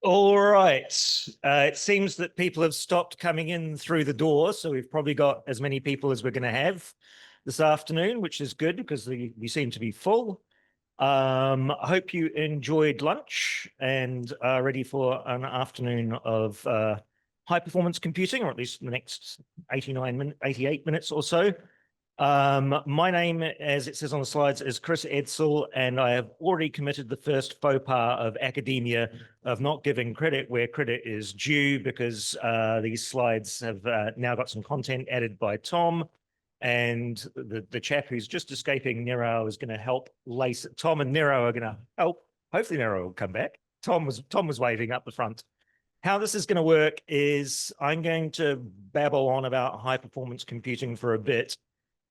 All right. It seems that people have stopped coming in through the door, so we've probably got as many people as we're going to have this afternoon, which is good because we seem to be full. I hope you enjoyed lunch and are ready for an afternoon of high performance computing, or at least the next 88 minutes or so. My name, as it says on the slides, is Chris Edsel, and I have already committed the first faux pas of academia of not giving credit where credit is due, because these slides have now got some content added by Tom, and the chap who's just escaping, Nero, is going to help lace it. Tom and Nero are going to help. Hopefully Nero will come back. Tom was waving up the front. How this is going to work is I'm going to babble on about high performance computing for a bit.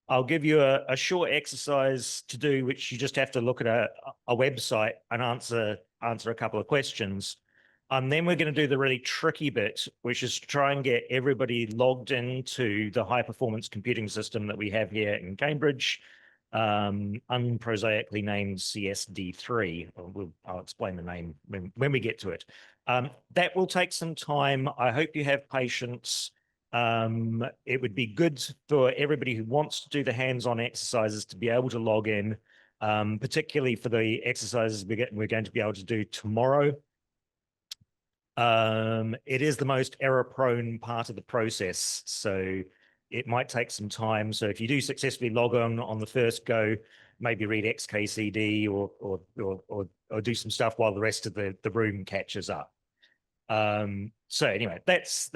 I'll give you a short exercise to do, which you just have to look at a website and answer a couple of questions. And then we're going to do the really tricky bit, which is to try and get everybody logged into the high performance computing system that we have here in Cambridge, unprosaically named CSD3. I'll explain the name when we get to it. That will take some time. I hope you have patience. It would be good for everybody who wants to do the hands-on exercises to be able to log in, particularly for the exercises we're going to be able to do tomorrow. It is the most error-prone part of the process, so it might take some time. So if you do successfully log on the first go, maybe read XKCD or do some stuff while the rest of the room catches up. So anyway, that's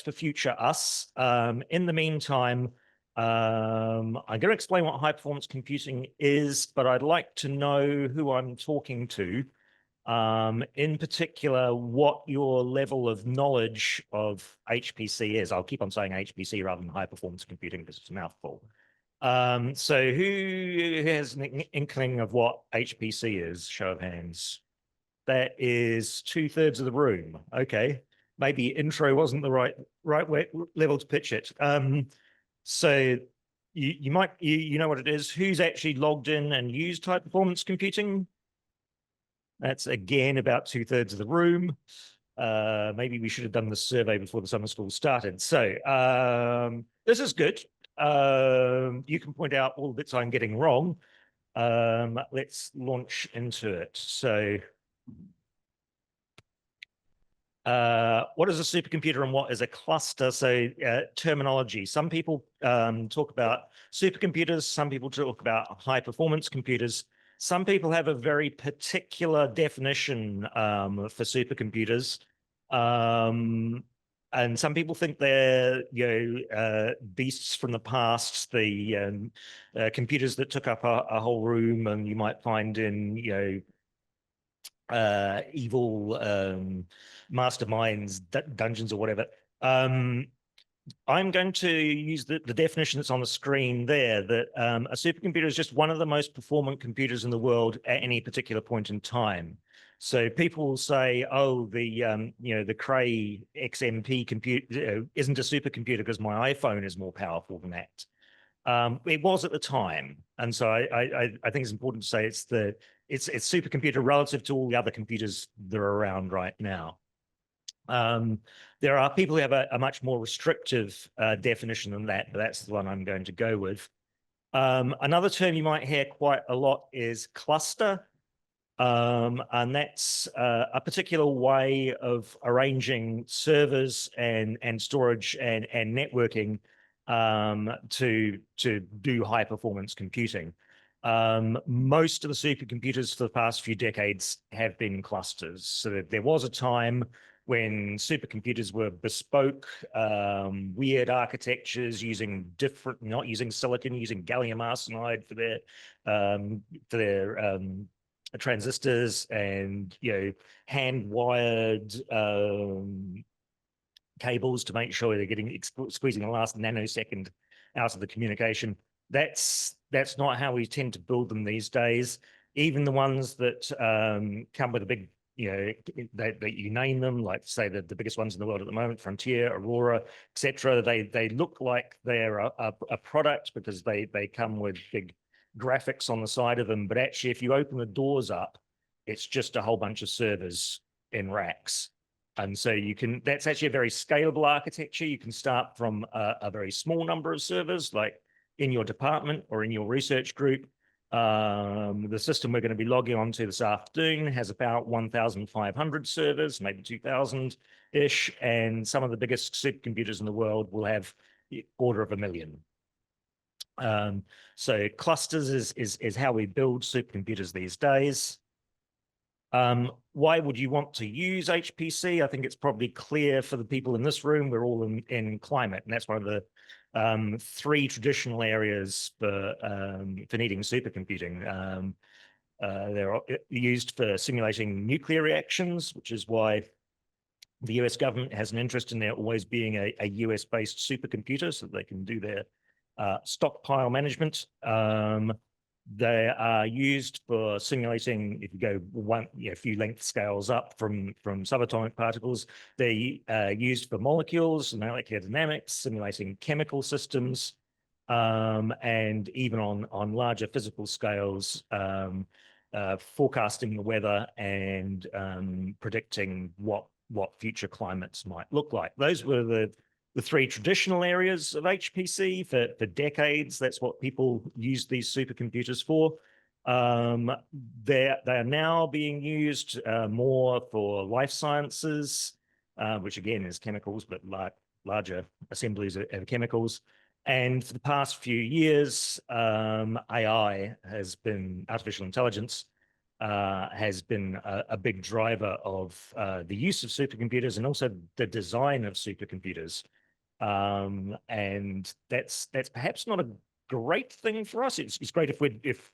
for future us. In the meantime, I'm going to explain what high performance computing is, but I'd like to know who I'm talking to. In particular, what your level of knowledge of HPC is. I'll keep on saying HPC rather than high performance computing because it's a mouthful. So who has an inkling of what HPC is? Show of hands. That is 2/3 of the room. Okay, maybe intro wasn't the right level to pitch it. So you might know what it is. Who's actually logged in and used high performance computing? That's again about 2/3 of the room. Maybe we should have done the survey before the summer school started. So this is good. You can point out all the bits I'm getting wrong. Let's launch into it. So what is a supercomputer and what is a cluster? So terminology. Some people talk about supercomputers. Some people talk about high performance computers. Some people have a very particular definition for supercomputers. And some people think they're beasts from the past, the computers that took up a whole room, and you might find in evil masterminds, dungeons or whatever. I'm going to use the definition that's on the screen there, that a supercomputer is just one of the most performant computers in the world at any particular point in time. So people will say, oh, the Cray XMP computer isn't a supercomputer because my iPhone is more powerful than that. It was at the time, and so I think it's important to say it's supercomputer relative to all the other computers that are around right now. There are people who have a much more restrictive definition than that, but that's the one I'm going to go with. Another term you might hear quite a lot is cluster, and that's a particular way of arranging servers and storage and networking to do high performance computing. Most of the supercomputers for the past few decades have been clusters. So there was a time when supercomputers were bespoke, weird architectures using not using silicon, using gallium arsenide for their transistors, and hand-wired cables to make sure they're getting squeezing the last nanosecond out of the communication. That's not how we tend to build them these days. Even the ones that come with a big, that you name them, like say the biggest ones in the world at the moment, Frontier, Aurora, etc. They look like they're a product because they come with big graphics on the side of them, but actually if you open the doors up, it's just a whole bunch of servers in racks. And so that's actually a very scalable architecture. You can start from a very small number of servers, like in your department or in your research group. The system we're going to be logging onto this afternoon has about 1,500 servers, maybe 2,000-ish, and some of the biggest supercomputers in the world will have the order of 1 million. So clusters is how we build supercomputers these days. Why would you want to use HPC? I think it's probably clear for the people in this room, we're all in climate, and that's one of the 3 traditional areas for needing supercomputing. They're used for simulating nuclear reactions, which is why the US government has an interest in there always being a US-based supercomputer so that they can do their stockpile management. They are used for simulating, if you go a few length scales up from subatomic particles, they're used for molecules and molecular dynamics, simulating chemical systems, and even on larger physical scales, forecasting the weather and predicting what future climates might look like. Those were the 3 traditional areas of HPC for decades. That's what people use these supercomputers for. They are now being used more for life sciences, which again is chemicals, but larger assemblies of chemicals. And for the past few years, artificial intelligence, has been a big driver of the use of supercomputers and also the design of supercomputers. And that's perhaps not a great thing for us. It's great if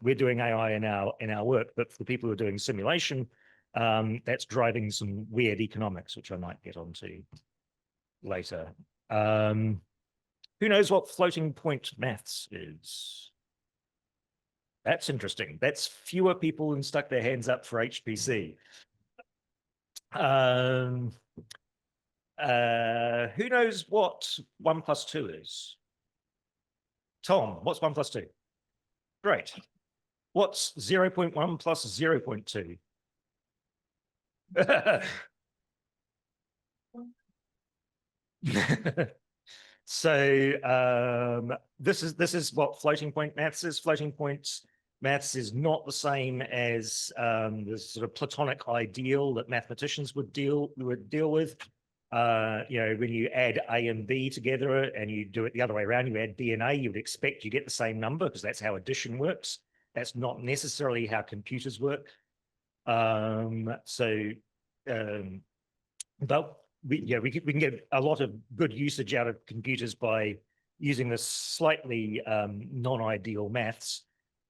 we're doing AI in our work, but for the people who are doing simulation, that's driving some weird economics, which I might get onto later. Who knows what floating point maths is? That's interesting. That's fewer people who stuck their hands up for HPC. Who knows what 1 + 2 is? Tom, what's 1 + 2? Great. What's 0.1 plus 0.2? So this is what floating point maths is. Floating point maths is not the same as the sort of Platonic ideal that mathematicians would deal with. When you add A and B together and you do it the other way around, you add B and A, you would expect you get the same number because that's how addition works. That's not necessarily how computers work. But we can get a lot of good usage out of computers by using this slightly non-ideal maths.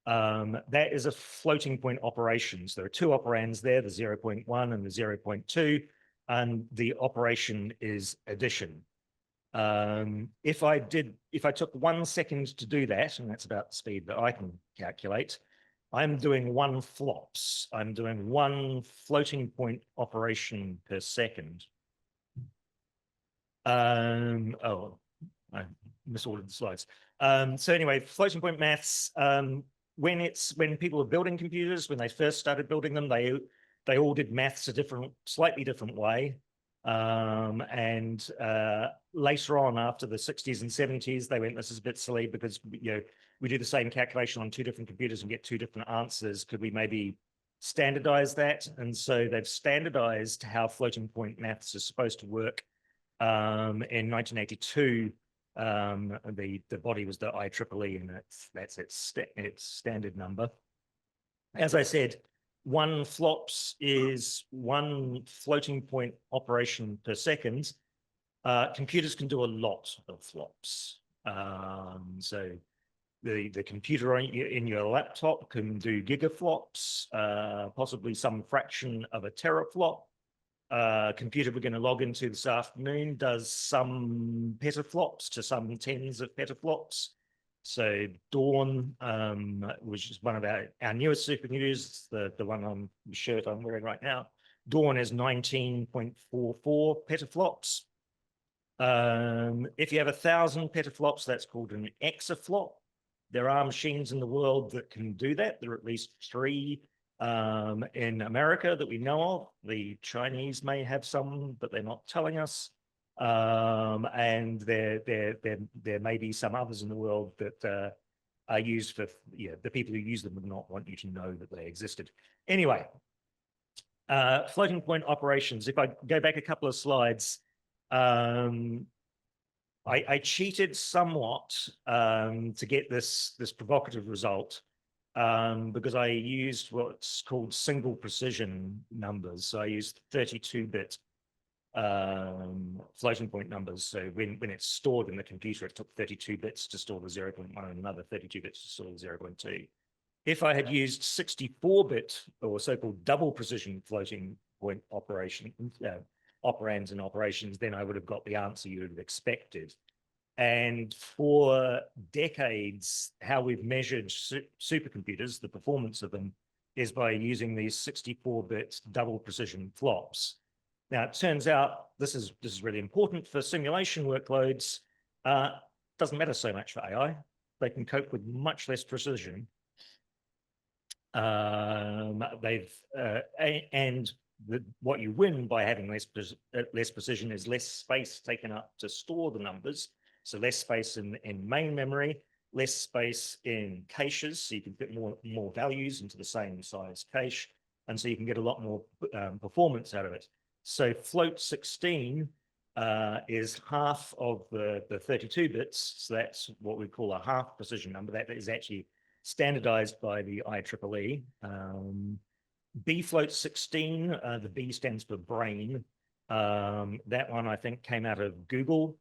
That is a floating point operations. There are 2 operands there, the 0.1 and the 0.2. And the operation is addition. If I took 1 second to do that, and that's about the speed that I can calculate, I'm doing 1 flops. I'm doing 1 floating point operation per second. Oh, I misordered the slides. So anyway, floating point maths, when people are building computers, when they first started building them, they all did maths a slightly different way. And later on, after the 60s and 70s, they went, this is a bit silly because we do the same calculation on 2 different computers and get 2 different answers. Could we maybe standardize that? And so they've standardized how floating point maths is supposed to work. In 1982, the body was the IEEE, and that's its standard number. As I said, 1 flops is 1 floating point operation per second. Computers can do a lot of flops. So the computer in your laptop can do gigaflops, possibly some fraction of a teraflop. Computer we're going to log into this afternoon does some petaflops to some tens of petaflops. So Dawn, which is one of our newest supercomputers, the one on the shirt I'm wearing right now, Dawn is 19.44 petaflops. If you have 1,000 petaflops, that's called an exaflop. There are machines in the world that can do that. There are at least 3 in America that we know of. The Chinese may have some, but they're not telling us. And there may be some others in the world that are used for, the people who use them would not want you to know that they existed. Anyway, floating point operations. If I go back a couple of slides, I cheated somewhat to get this provocative result because I used what's called single precision numbers. So I used 32-bit floating point numbers. So when it's stored in the computer, it took 32 bits to store the 0.1 and another 32 bits to store the 0.2. If I had used 64-bit or so-called double precision floating point operands and operations, then I would have got the answer you would have expected. And for decades, how we've measured supercomputers, the performance of them, is by using these 64-bit double precision flops. Now, it turns out this is really important for simulation workloads. Doesn't matter so much for AI. They can cope with much less precision. What you win by having less precision is less space taken up to store the numbers. So less space in main memory, less space in caches, so you can fit more values into the same size cache, and so you can get a lot more performance out of it. So float 16 is half of the 32 bits. So that's what we call a half precision number. That is actually standardized by the IEEE. B float 16, the B stands for brain. That one I think came out of Google,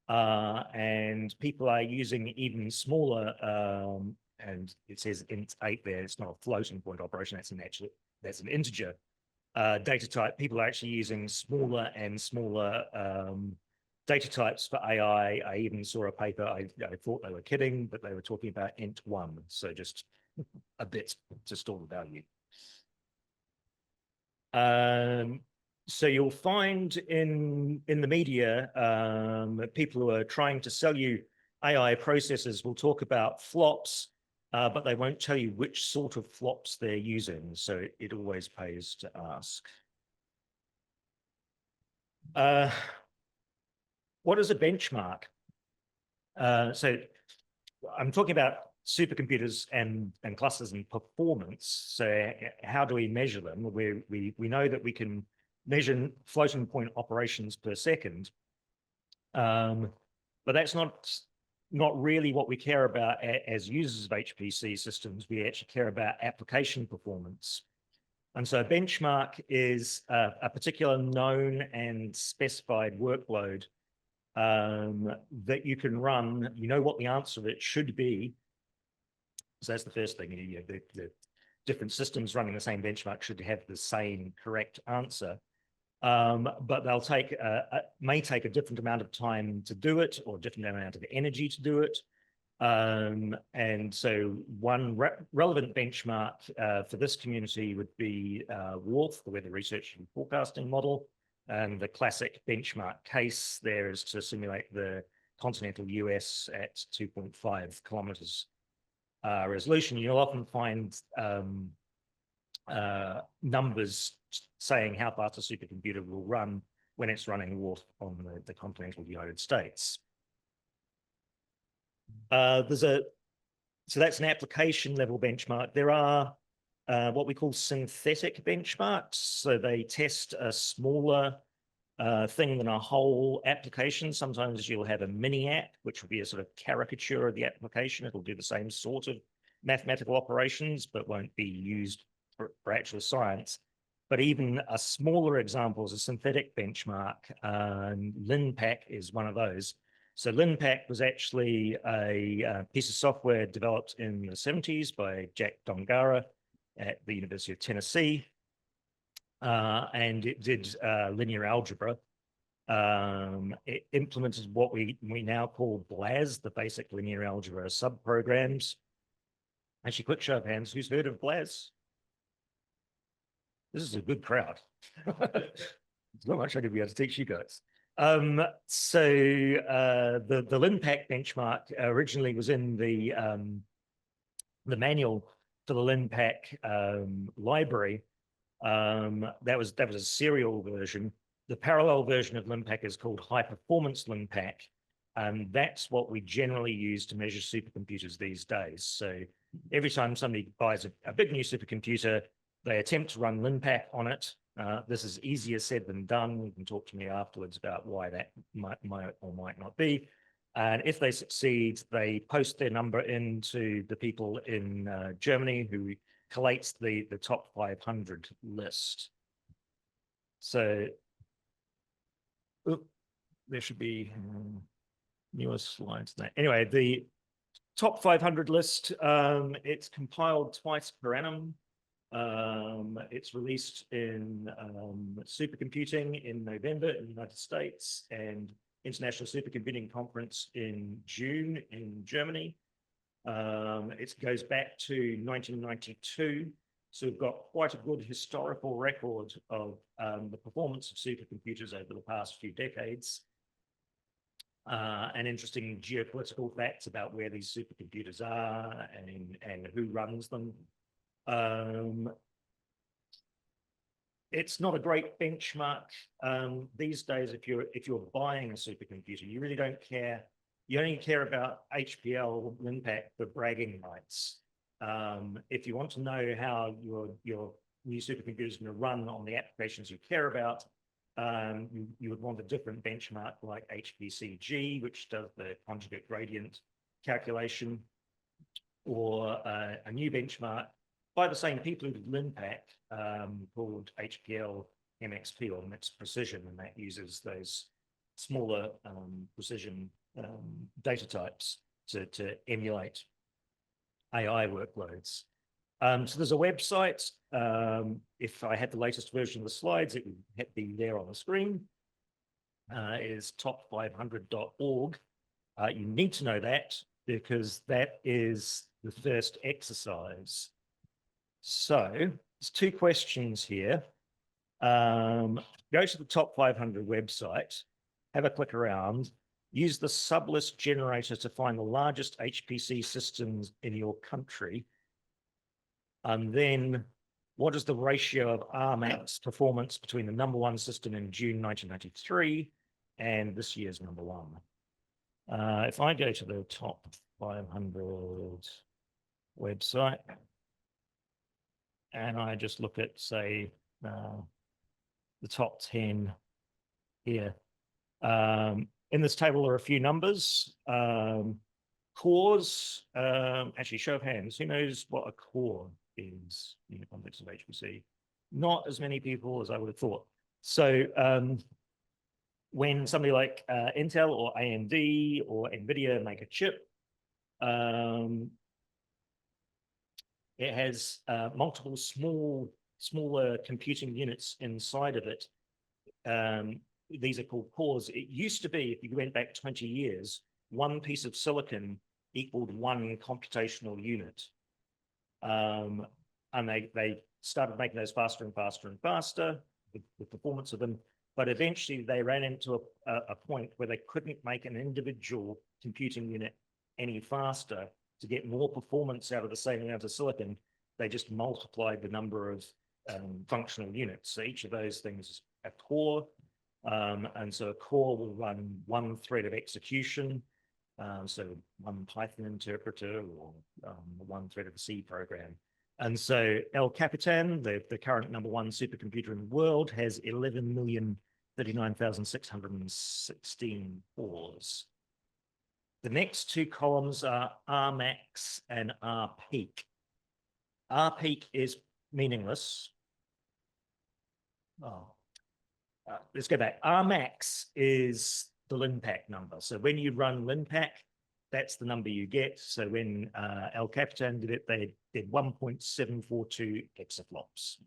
and people are using even smaller, and it says int 8 there. It's not a floating point operation. That's an integer data type. People are actually using smaller and smaller data types for AI. I even saw a paper, I thought they were kidding, but they were talking about int 1, so just a bit to store the value. So you'll find in the media, people who are trying to sell you AI processors will talk about flops, but they won't tell you which sort of flops they're using. So it always pays to ask. What is a benchmark? So I'm talking about supercomputers and clusters and performance. So how do we measure them? We know that we can measure floating point operations per second, but that's not really what we care about as users of HPC systems. We actually care about application performance. And so a benchmark is a particular known and specified workload that you can run. You know what the answer of it should be. So that's the first thing. The different systems running the same benchmark should have the same correct answer. But they'll may take a different amount of time to do it, or a different amount of energy to do it. And so one relevant benchmark for this community would be WRF, the Weather Research and Forecasting Model. And the classic benchmark case there is to simulate the continental US at 2.5 kilometers resolution. You'll often find numbers saying how fast a supercomputer will run when it's running WRF on the continental United States. So that's an application level benchmark. There are what we call synthetic benchmarks. So they test a smaller thing than a whole application. Sometimes you'll have a mini app, which will be a sort of caricature of the application. It'll do the same sort of mathematical operations, but won't be used for actual science. But even a smaller example is a synthetic benchmark. LinPack is one of those. So LinPack was actually a piece of software developed in the 70s by Jack Dongara at the University of Tennessee. And it did linear algebra. It implemented what we now call BLAS, the basic linear algebra subprograms. Actually, quick show of hands, who's heard of BLAS? This is a good crowd. There's not much I could be able to teach you guys. So the LinPack benchmark originally was in the manual for the LinPack library. That was a serial version. The parallel version of LinPack is called High Performance LinPack, and that's what we generally use to measure supercomputers these days. So every time somebody buys a big new supercomputer, they attempt to run LinPack on it. This is easier said than done. You can talk to me afterwards about why that might or might not be. And if they succeed, they post their number into the people in Germany who collates the top 500 list. So there should be newer slides than that. Anyway, the top 500 list, it's compiled twice per annum. It's released in supercomputing in November in the United States and International Supercomputing Conference in June in Germany. It goes back to 1992. So we've got quite a good historical record of the performance of supercomputers over the past few decades. And interesting geopolitical facts about where these supercomputers are and who runs them. It's not a great benchmark these days. If you're buying a supercomputer, you really don't care. You only care about HPL LinPack for bragging rights. If you want to know how your new supercomputer is going to run on the applications you care about, you would want a different benchmark like HPC, which does the conjugate gradient calculation, or a new benchmark by the same people who did LinPack called HPL MXP or mixed precision, and that uses those smaller precision data types to emulate AI workloads. So there's a website. If I had the latest version of the slides, it would be there on the screen. It is top500.org. You need to know that because that is the first exercise. So there's two questions here. Go to the top 500 website, have a click around, use the sublist generator to find the largest HPC systems in your country. And then what is the ratio of Rmax performance between the #1 system in June 1993 and this year's #1? If I go to the top 500 website, and I just look at, say, the top 10 here. In this table are a few numbers. Cores, actually, show of hands, who knows what a core is in the context of HPC? Not as many people as I would have thought. So when somebody like Intel or AMD or NVIDIA make a chip, it has multiple smaller computing units inside of it. These are called cores. It used to be, if you went back 20 years, one piece of silicon equaled one computational unit. And they started making those faster and faster and faster, the performance of them. But eventually they ran into a point where they couldn't make an individual computing unit any faster. To get more performance out of the same amount of silicon, they just multiplied the number of functional units. So each of those things is a core. And so a core will run one thread of execution. So one Python interpreter or one thread of a C program. And so El Capitan, the current #1 supercomputer in the world, has 11,039,616 cores. The next two columns are Rmax and Rpeak. Rpeak is meaningless. Let's go back. Rmax is the LinPack number. So when you run LinPack, that's the number you get. So when El Capitan did it, they did 1.742 exaflops.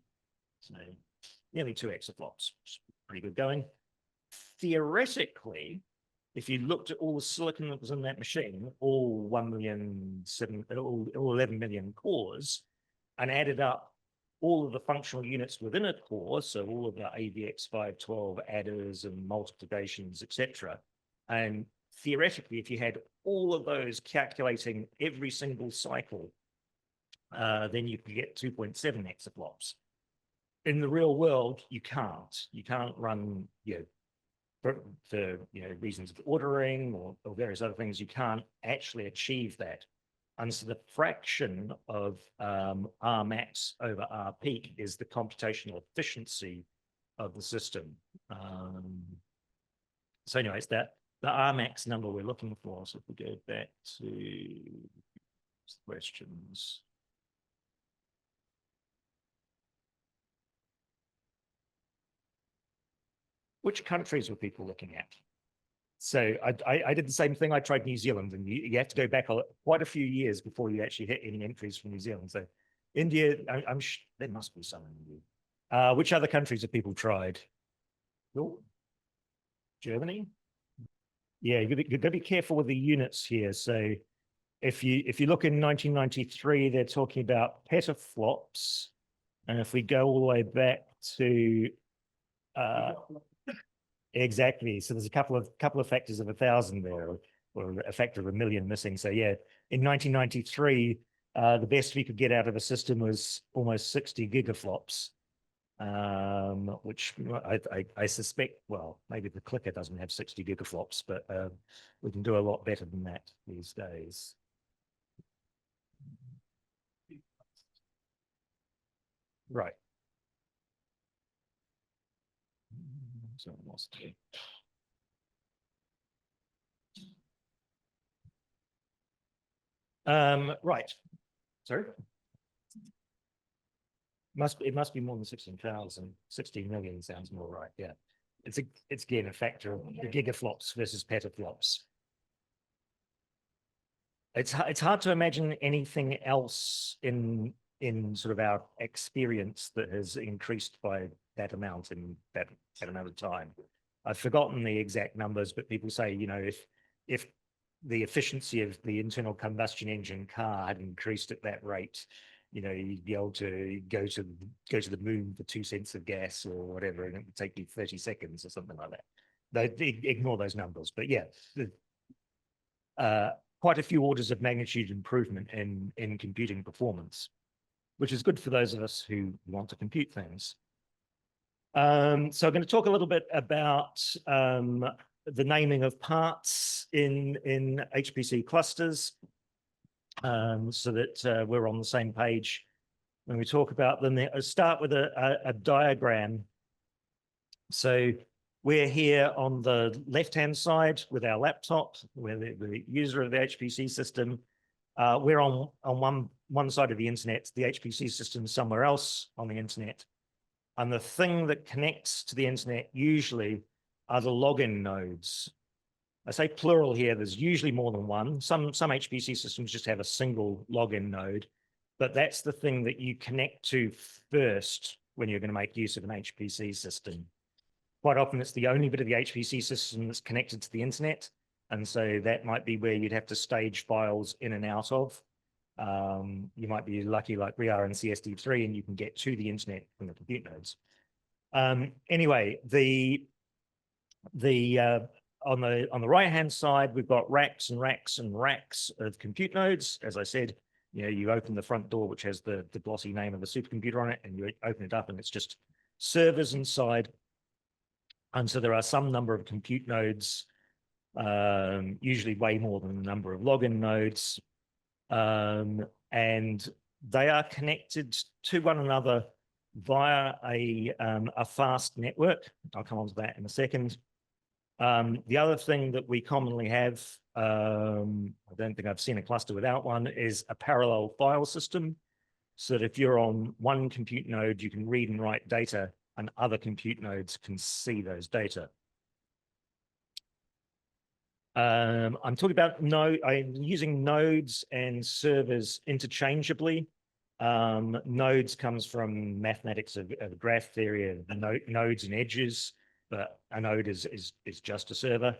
So nearly 2 exaflops. Pretty good going. Theoretically, if you looked at all the silicon that was in that machine, all 11 million cores, and added up all of the functional units within a core, so all of the AVX512 adders and multiplications, etc. And theoretically, if you had all of those calculating every single cycle, then you can get 2.7 exaflops. In the real world, you can't. You can't run, for reasons of ordering or various other things, you can't actually achieve that. And so the fraction of R max over R peak is the computational efficiency of the system. So anyways, that the R max number we're looking for. So if we go back to questions. Which countries were people looking at? So I did the same thing. I tried New Zealand, and you have to go back quite a few years before you actually hit any entries from New Zealand. So India, I'm sure there must be some in India. Which other countries have people tried? Oh, Germany? Yeah, you've got to be careful with the units here. So if you look in 1993, they're talking about petaflops. And if we go all the way back to exactly, so there's a couple of factors of 1,000 there, or a factor of 1,000,000 missing. So yeah, in 1993, the best we could get out of a system was almost 60 gigaflops, which I suspect, well, maybe the clicker doesn't have 60 gigaflops, but we can do a lot better than that these days. Right. So I lost it. Right. Sorry. It must be more than 16,000. 16 million sounds more right. Yeah. It's again a factor of the gigaflops versus petaflops. It's hard to imagine anything else in sort of our experience that has increased by that amount in that amount of time. I've forgotten the exact numbers, but people say, if the efficiency of the internal combustion engine car had increased at that rate, you'd be able to go to the moon for 2 cents of gas or whatever, and it would take you 30 seconds or something like that. They ignore those numbers, but yeah, quite a few orders of magnitude improvement in computing performance, which is good for those of us who want to compute things. So I'm going to talk a little bit about the naming of parts in HPC clusters, so that we're on the same page when we talk about them. I'll start with a diagram. So we're here on the left-hand side with our laptop. We're the user of the HPC system. We're on one side of the internet. The HPC system is somewhere else on the internet. And the thing that connects to the internet usually are the login nodes. I say plural here. There's usually more than one. Some HPC systems just have a single login node, but that's the thing that you connect to first when you're going to make use of an HPC system. Quite often, it's the only bit of the HPC system that's connected to the internet. And so that might be where you'd have to stage files in and out of. You might be lucky like we are in CSD3 and you can get to the internet from the compute nodes. Anyway, on the right-hand side, we've got racks and racks and racks of compute nodes. As I said, you open the front door, which has the glossy name of the supercomputer on it, and you open it up and it's just servers inside. And so there are some number of compute nodes, usually way more than the number of login nodes. And they are connected to one another via a fast network. I'll come on to that in a second. The other thing that we commonly have, I don't think I've seen a cluster without one, is a parallel file system. So that if you're on one compute node, you can read and write data, and other compute nodes can see those data. I'm talking about I'm using nodes and servers interchangeably. Nodes comes from mathematics of graph theory of nodes and edges, but a node is just a server.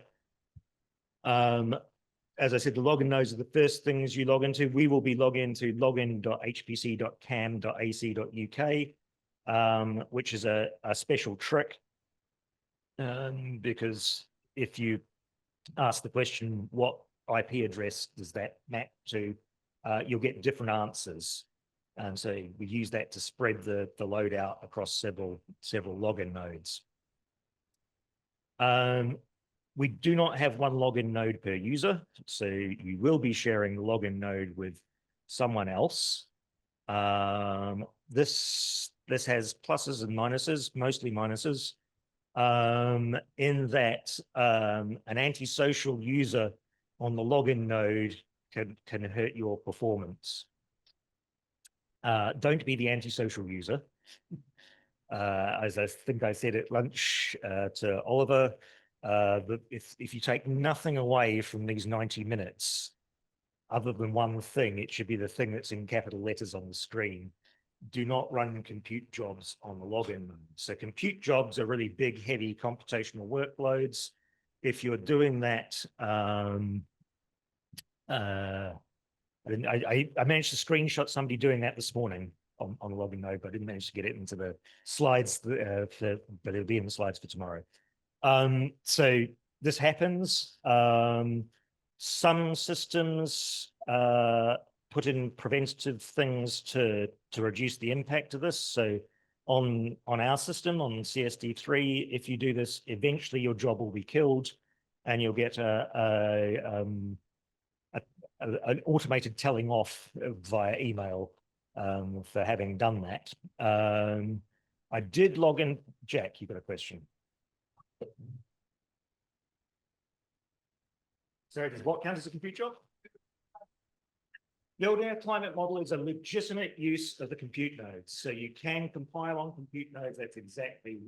As I said, the login nodes are the first things you log into. We will be logging into login.hpc.cam.ac.uk, which is a special trick, because if you ask the question, what IP address does that map to, you'll get different answers. And so we use that to spread the load out across several login nodes. We do not have one login node per user, so you will be sharing the login node with someone else. This has pluses and minuses, mostly minuses, in that an antisocial user on the login node can hurt your performance. Don't be the antisocial user. As I think I said at lunch to Oliver, if you take nothing away from these 90 minutes, other than one thing, it should be the thing that's in capital letters on the screen. Do not run compute jobs on the login. So compute jobs are really big, heavy computational workloads. If you're doing that, I managed to screenshot somebody doing that this morning on the login node, but I didn't manage to get it into the slides, but it'll be in the slides for tomorrow. So this happens. Some systems put in preventative things to reduce the impact of this. So on our system, on CSD3, if you do this, eventually your job will be killed and you'll get an automated telling off via email for having done that. I did log in. Jack, you got a question? So does what count as a compute job? Building a climate model is a legitimate use of the compute nodes. So you can compile on compute nodes. That's exactly,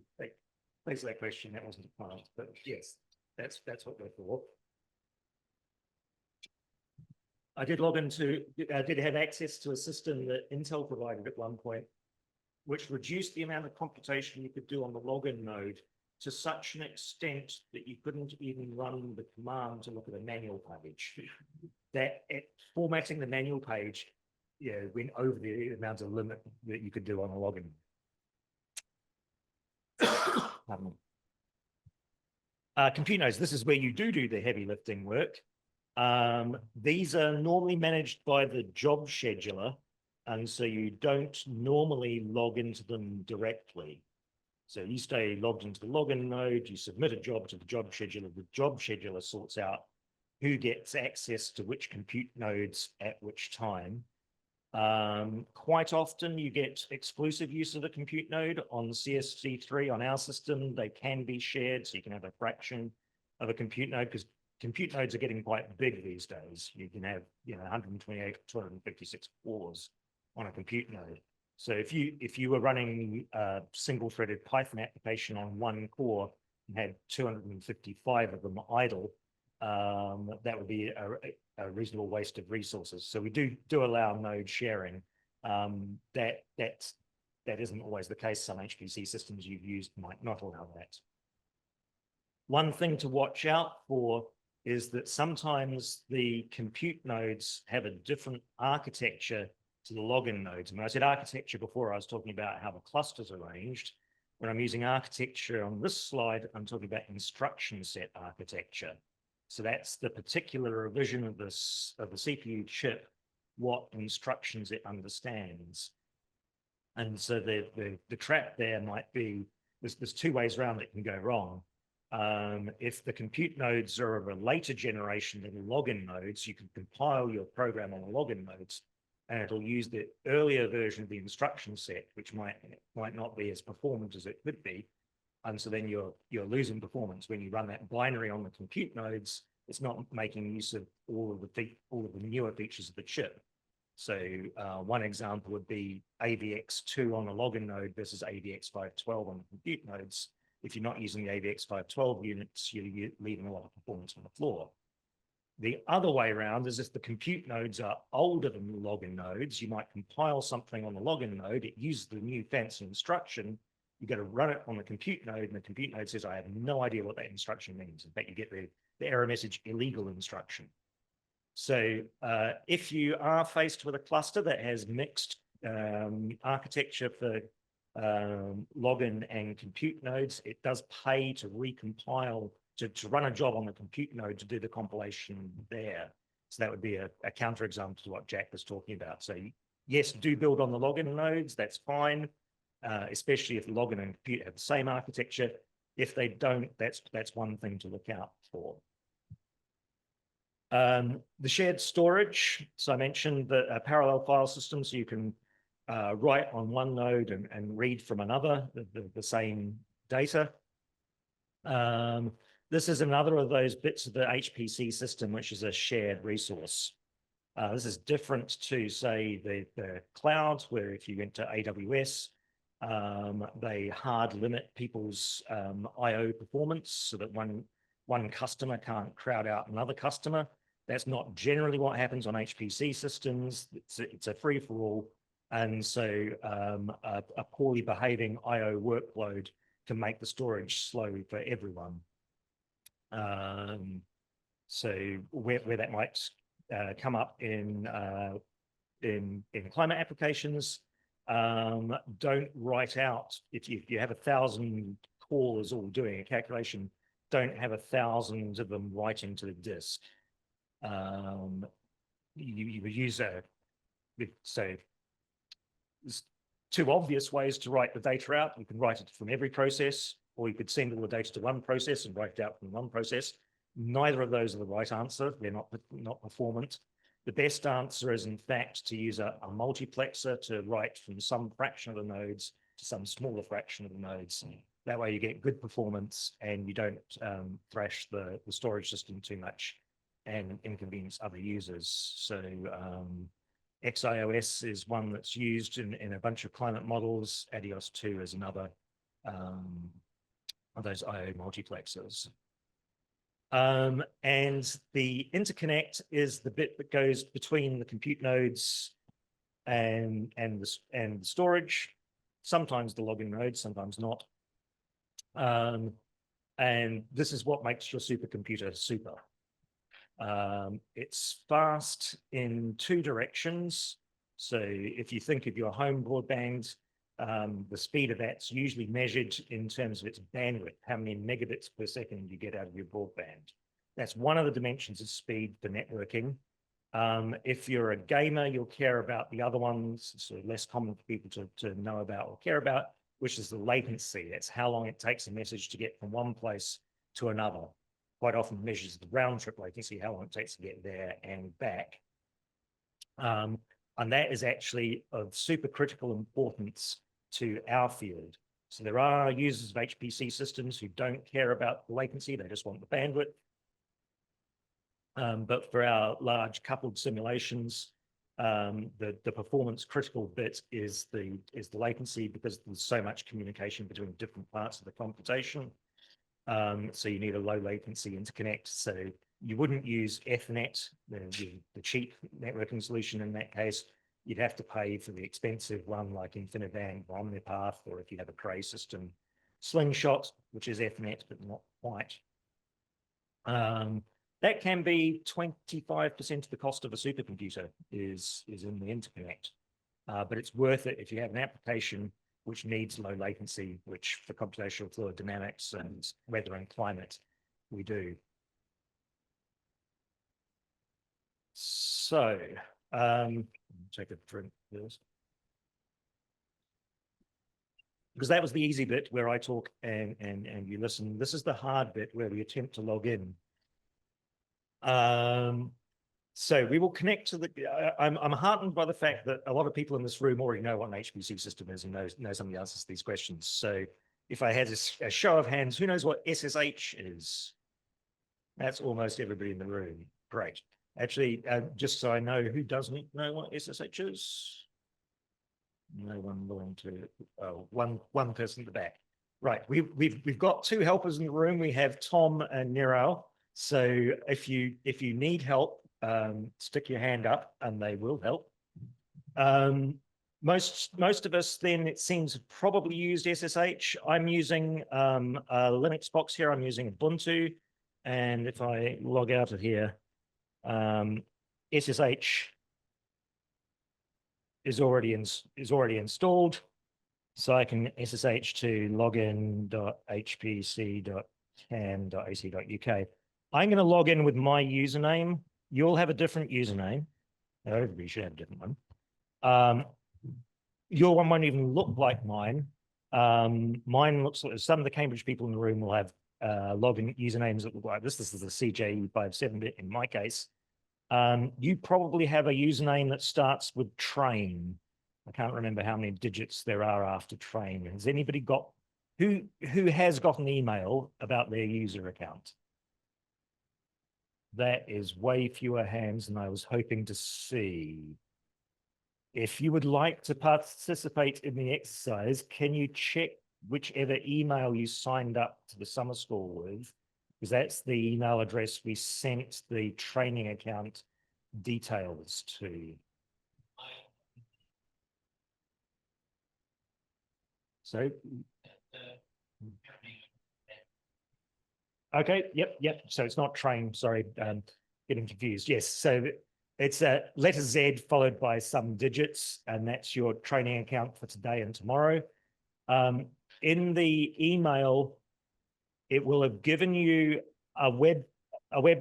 thanks for that question. That wasn't a part, but yes, that's what they're for. I did have access to a system that Intel provided at one point, which reduced the amount of computation you could do on the login node to such an extent that you couldn't even run the command to look at a manual page. That formatting the manual page, went over the amount of limit that you could do on a login. Compute nodes, this is where you do the heavy lifting work. These are normally managed by the job scheduler, and so you don't normally log into them directly. So you stay logged into the login node, you submit a job to the job scheduler, the job scheduler sorts out who gets access to which compute nodes at which time. Quite often you get exclusive use of the compute node on CSD3 on our system. They can be shared, so you can have a fraction of a compute node, because compute nodes are getting quite big these days. You can have 128, 256 cores on a compute node. So if you were running a single-threaded Python application on one core and had 255 of them idle, that would be a reasonable waste of resources. So we do allow node sharing. That isn't always the case. Some HPC systems you've used might not allow that. One thing to watch out for is that sometimes the compute nodes have a different architecture to the login nodes. And when I said architecture before, I was talking about how the cluster's arranged. When I'm using architecture on this slide, I'm talking about instruction set architecture. So that's the particular revision of the CPU chip, what instructions it understands. And so the trap there might be, there's two ways around it can go wrong. If the compute nodes are of a later generation than the login nodes, you can compile your program on the login nodes, and it'll use the earlier version of the instruction set, which might not be as performant as it could be. And so then you're losing performance when you run that binary on the compute nodes. It's not making use of all of the newer features of the chip. So one example would be AVX2 on the login node versus AVX512 on the compute nodes. If you're not using the AVX512 units, you're leaving a lot of performance on the floor. The other way around is if the compute nodes are older than the login nodes, you might compile something on the login node. It uses the new fancy instruction. You got to run it on the compute node, and the compute node says, I have no idea what that instruction means. In fact, you get the error message, illegal instruction. So if you are faced with a cluster that has mixed architecture for login and compute nodes, it does pay to recompile, to run a job on the compute node to do the compilation there. So that would be a counterexample to what Jack was talking about. So yes, do build on the login nodes. That's fine, especially if the login and compute have the same architecture. If they don't, that's one thing to look out for. The shared storage. So I mentioned the parallel file system, so you can write on one node and read from another the same data. This is another of those bits of the HPC system, which is a shared resource. This is different to, say, the cloud, where if you went to AWS, they hard limit people's I/O performance so that one customer can't crowd out another customer. That's not generally what happens on HPC systems. It's a free-for-all. And so a poorly behaving I/O workload can make the storage slow for everyone. So where that might come up in climate applications, don't write out, if you have 1,000 cores all doing a calculation, don't have 1,000 of them writing to the disk. You would use so there's two obvious ways to write the data out. You can write it from every process, or you could send all the data to one process and write it out from one process. Neither of those are the right answer. They're not performant. The best answer is, in fact, to use a multiplexer to write from some fraction of the nodes to some smaller fraction of the nodes. That way you get good performance and you don't thrash the storage system too much and inconvenience other users. So XIOS is one that's used in a bunch of climate models. ADIOS 2 is another of those IO multiplexers. And the interconnect is the bit that goes between the compute nodes and the storage. Sometimes the login nodes, sometimes not. And this is what makes your supercomputer super. It's fast in two directions. So if you think of your home broadband, the speed of that's usually measured in terms of its bandwidth, how many megabits per second you get out of your broadband. That's one of the dimensions of speed for networking. If you're a gamer, you'll care about the other ones, so less common for people to know about or care about, which is the latency. That's how long it takes a message to get from one place to another. Quite often measures the round trip latency, how long it takes to get there and back. And that is actually of super critical importance to our field. So there are users of HPC systems who don't care about the latency, they just want the bandwidth. But for our large coupled simulations, the performance critical bit is the latency, because there's so much communication between different parts of the computation. So you need a low latency interconnect. So you wouldn't use Ethernet, the cheap networking solution in that case. You'd have to pay for the expensive one like InfiniBand or OmniPath, or if you have a Cray system, Slingshot, which is Ethernet, but not quite. That can be 25% of the cost of a supercomputer is in the interconnect. But it's worth it if you have an application which needs low latency, which for computational fluid dynamics and weather and climate, we do. So, take a drink first. Because that was the easy bit where I talk and you listen. This is the hard bit where we attempt to log in. So we will connect to the, I'm heartened by the fact that a lot of people in this room already know what an HPC system is and know some of the answers to these questions. So if I had a show of hands, who knows what SSH is? That's almost everybody in the room. Great. Actually, just so I know, who doesn't know what SSH is? No one willing to, oh, one person at the back. Right, we've got two helpers in the room. We have Tom and Nero. So if you need help, stick your hand up and they will help. Most of us then, it seems, have probably used SSH. I'm using a Linux box here. I'm using Ubuntu. And if I log out of here, SSH is already installed. So I can SSH to login.hpc.can.ac.uk. I'm going to log in with my username. You'll have a different username. Everybody should have a different one. Your one won't even look like mine. Mine looks like some of the Cambridge people in the room will have login usernames that look like this. This is a CJ57 in my case. You probably have a username that starts with train. I can't remember how many digits there are after train. Has anybody got who has got an email about their user account? That is way fewer hands than I was hoping to see. If you would like to participate in the exercise, can you check whichever email you signed up to the summer school with? Because that's the email address we sent the training account details to. So, okay, yep. So it's not train, sorry, getting confused. Yes, so it's a letter Z followed by some digits, and that's your training account for today and tomorrow. In the email, it will have given you a web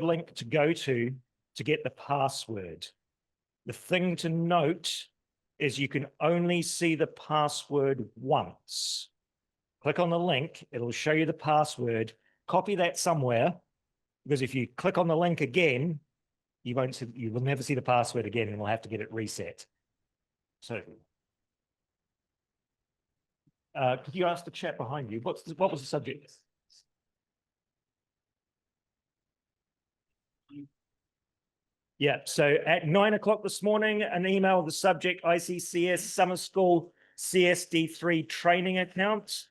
link to go to get the password. The thing to note is you can only see the password once. Click on the link, it'll show you the password. Copy that somewhere, because if you click on the link again, you will never see the password again, and we'll have to get it reset. So could you ask the chat behind you, what was the subject? Yeah, so at 9 o'clock this morning, an email, the subject ICCS Summer School CSD3 training account.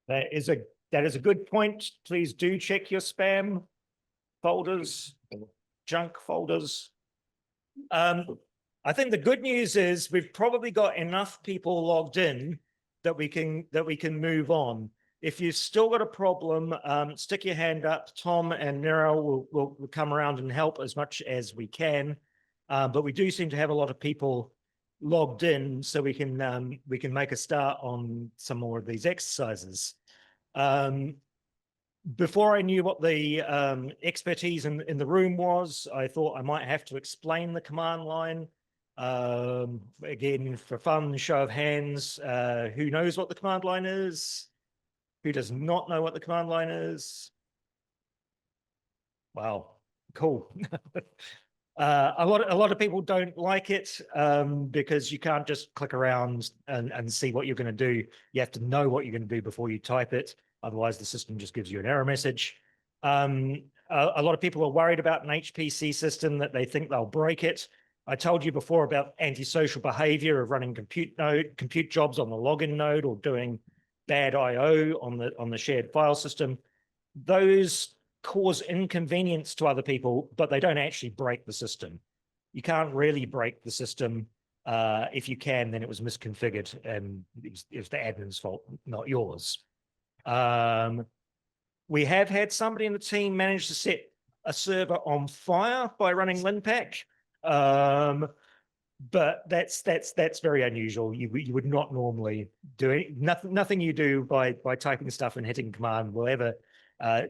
That is a good point. Please do check your spam folders, junk folders. I think the good news is we've probably got enough people logged in that we can move on. If you've still got a problem, stick your hand up. Tom and Nero will come around and help as much as we can. But we do seem to have a lot of people logged in, so we can make a start on some more of these exercises. Before I knew what the expertise in the room was, I thought I might have to explain the command line. Again, for fun, show of hands, who knows what the command line is? Who does not know what the command line is? Wow, cool. A lot of people don't like it because you can't just click around and see what you're going to do. You have to know what you're going to do before you type it. Otherwise, the system just gives you an error message. A lot of people are worried about an HPC system, that they think they'll break it. I told you before about antisocial behavior of running compute jobs on the login node, or doing bad I/O on the shared file system. Those cause inconvenience to other people, but they don't actually break the system. You can't really break the system. If you can, then it was misconfigured, and it was the admin's fault, not yours. We have had somebody in the team manage to set a server on fire by running linpack. But that's very unusual. You would not normally do it. Nothing you do by typing stuff and hitting command will ever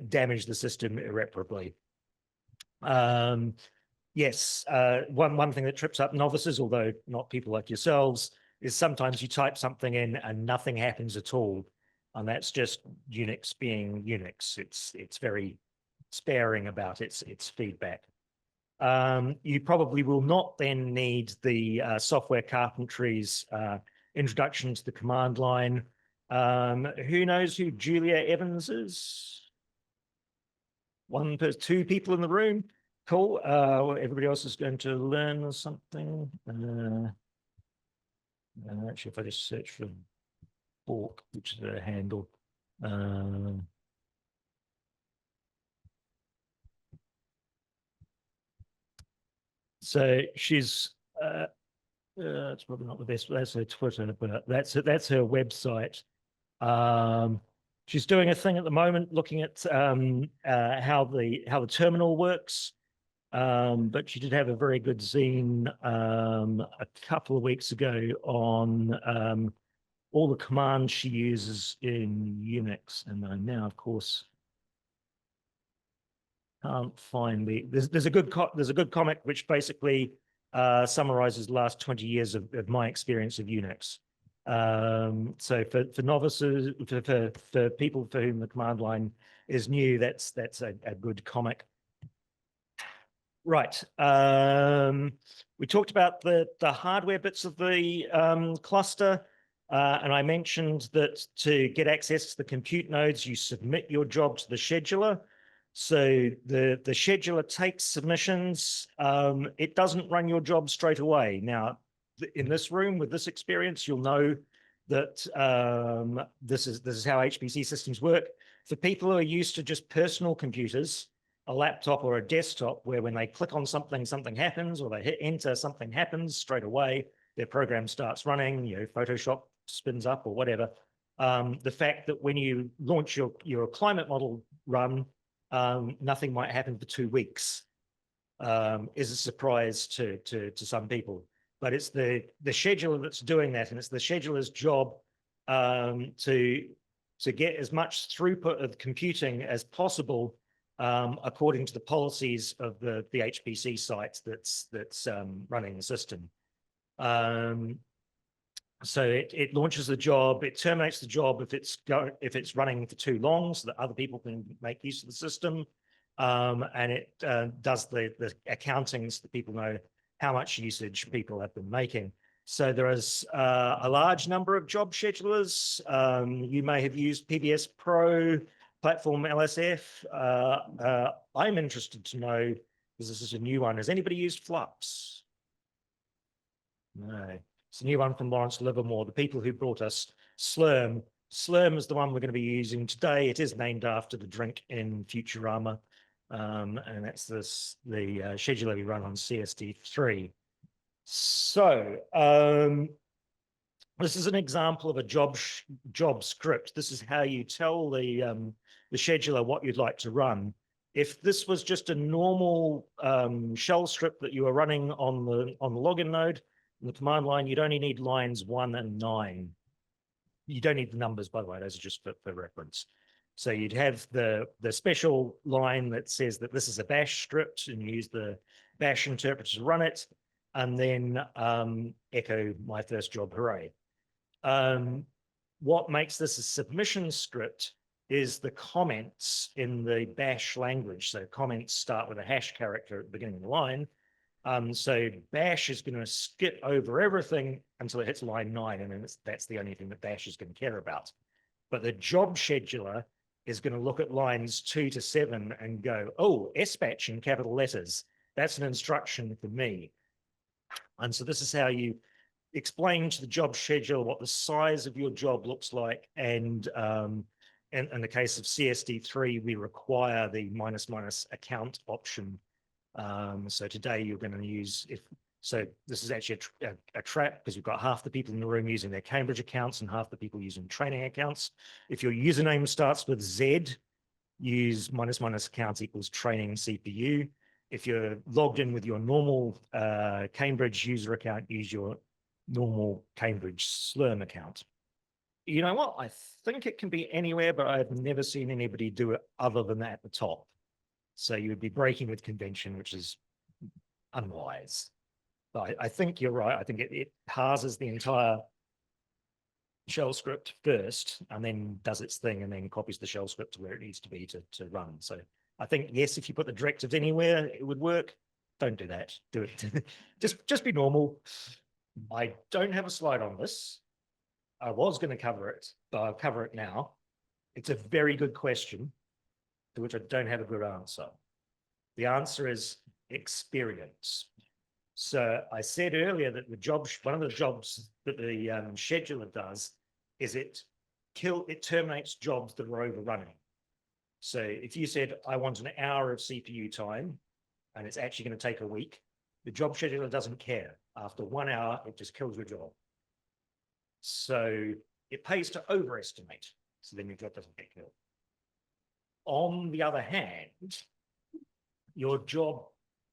damage the system irreparably. Yes, one thing that trips up novices, although not people like yourselves, is sometimes you type something in and nothing happens at all, and that's just Unix being Unix. It's very sparing about its feedback. You probably will not then need the software carpentry's introduction to the command line. Who knows who Julia Evans is? Two people in the room. Cool. Everybody else is going to learn something. Actually, if I just search for Bork, which is a handle. So she's it's probably not the best, but that's her Twitter, but that's her website. She's doing a thing at the moment looking at how the terminal works. But she did have a very good zine a couple of weeks ago on all the commands she uses in Unix, and I now, of course, can't find there's a good comic which basically summarizes the last 20 years of my experience of Unix. So for novices, for people for whom the command line is new, that's a good comic. Right. We talked about the hardware bits of the cluster, and I mentioned that to get access to the compute nodes, you submit your job to the scheduler. So the scheduler takes submissions. It doesn't run your job straight away. Now, in this room with this experience, you'll know that this is how HPC systems work. For people who are used to just personal computers, a laptop or a desktop, where when they click on something, something happens, or they hit enter, something happens straight away, their program starts running, Photoshop spins up or whatever. The fact that when you launch your climate model run, nothing might happen for 2 weeks is a surprise to some people. But it's the scheduler that's doing that, and it's the scheduler's job to get as much throughput of computing as possible according to the policies of the HPC site that's running the system. So it launches the job, it terminates the job if it's running for too long, so that other people can make use of the system, and it does the accounting so that people know how much usage people have been making. So there is a large number of job schedulers. You may have used PBS Pro, Platform LSF. I'm interested to know, because this is a new one, has anybody used Flux? No. It's a new one from Lawrence Livermore, the people who brought us Slurm. Slurm is the one we're going to be using today. It is named after the drink in Futurama, and that's the scheduler we run on CSD3. So this is an example of a job script. This is how you tell the scheduler what you'd like to run. If this was just a normal shell script that you were running on the login node, in the command line, you'd only need lines 1 and 9. You don't need the numbers, by the way, those are just for reference. So you'd have the special line that says that this is a bash script, and you use the bash interpreter to run it, and then echo my first job, hooray. What makes this a submission script is the comments in the bash language. So comments start with a hash character at the beginning of the line. So bash is going to skip over everything until it hits line 9, and then that's the only thing that bash is going to care about. But the job scheduler is going to look at lines 2 to 7 and go, oh, SBatch in capital letters. That's an instruction for me. And so this is how you explain to the job scheduler what the size of your job looks like. And in the case of CSD3, we require the -- account option. So today you're going to use, so this is actually a trap, because you've got half the people in the room using their Cambridge accounts and half the people using training accounts. If your username starts with Z, use -- accounts equals training CPU. If you're logged in with your normal Cambridge user account, use your normal Cambridge Slurm account. You know what? I think it can be anywhere, but I've never seen anybody do it other than that at the top. So you would be breaking with convention, which is unwise. But I think you're right. I think it parses the entire shell script first, and then does its thing, and then copies the shell script to where it needs to be to run. So I think, yes, if you put the directives anywhere, it would work. Don't do that. Do it. just be normal. I don't have a slide on this. I was going to cover it, but I'll cover it now. It's a very good question, to which I don't have a good answer. The answer is experience. So I said earlier that one of the jobs that the scheduler does is it terminates jobs that are overrunning. So if you said, I want an hour of CPU time, and it's actually going to take a week, the job scheduler doesn't care. After 1 hour, it just kills your job. So it pays to overestimate, so then your job doesn't get killed. On the other hand, your job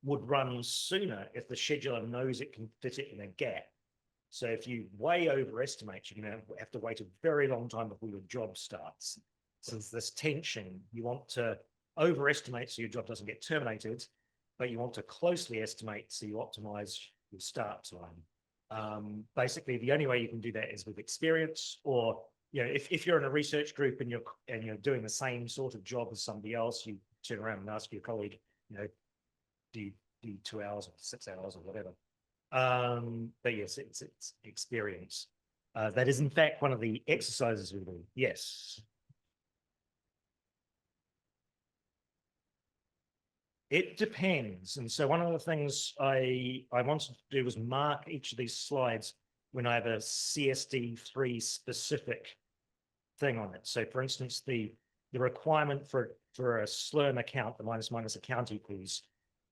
would run sooner if the scheduler knows it can fit it in a gap. So if you way overestimate, you're going to have to wait a very long time before your job starts. So there's this tension. You want to overestimate so your job doesn't get terminated, but you want to closely estimate so you optimize start time. Basically, the only way you can do that is with experience, or if you're in a research group and you're doing the same sort of job as somebody else, you turn around and ask your colleague, do you do 2 hours or 6 hours or whatever. But yes, it's experience. That is in fact one of the exercises we do. Yes. It depends. And so one of the things I wanted to do was mark each of these slides when I have a CSD3 specific thing on it. So for instance, the requirement for a Slurm account, the minus account equals,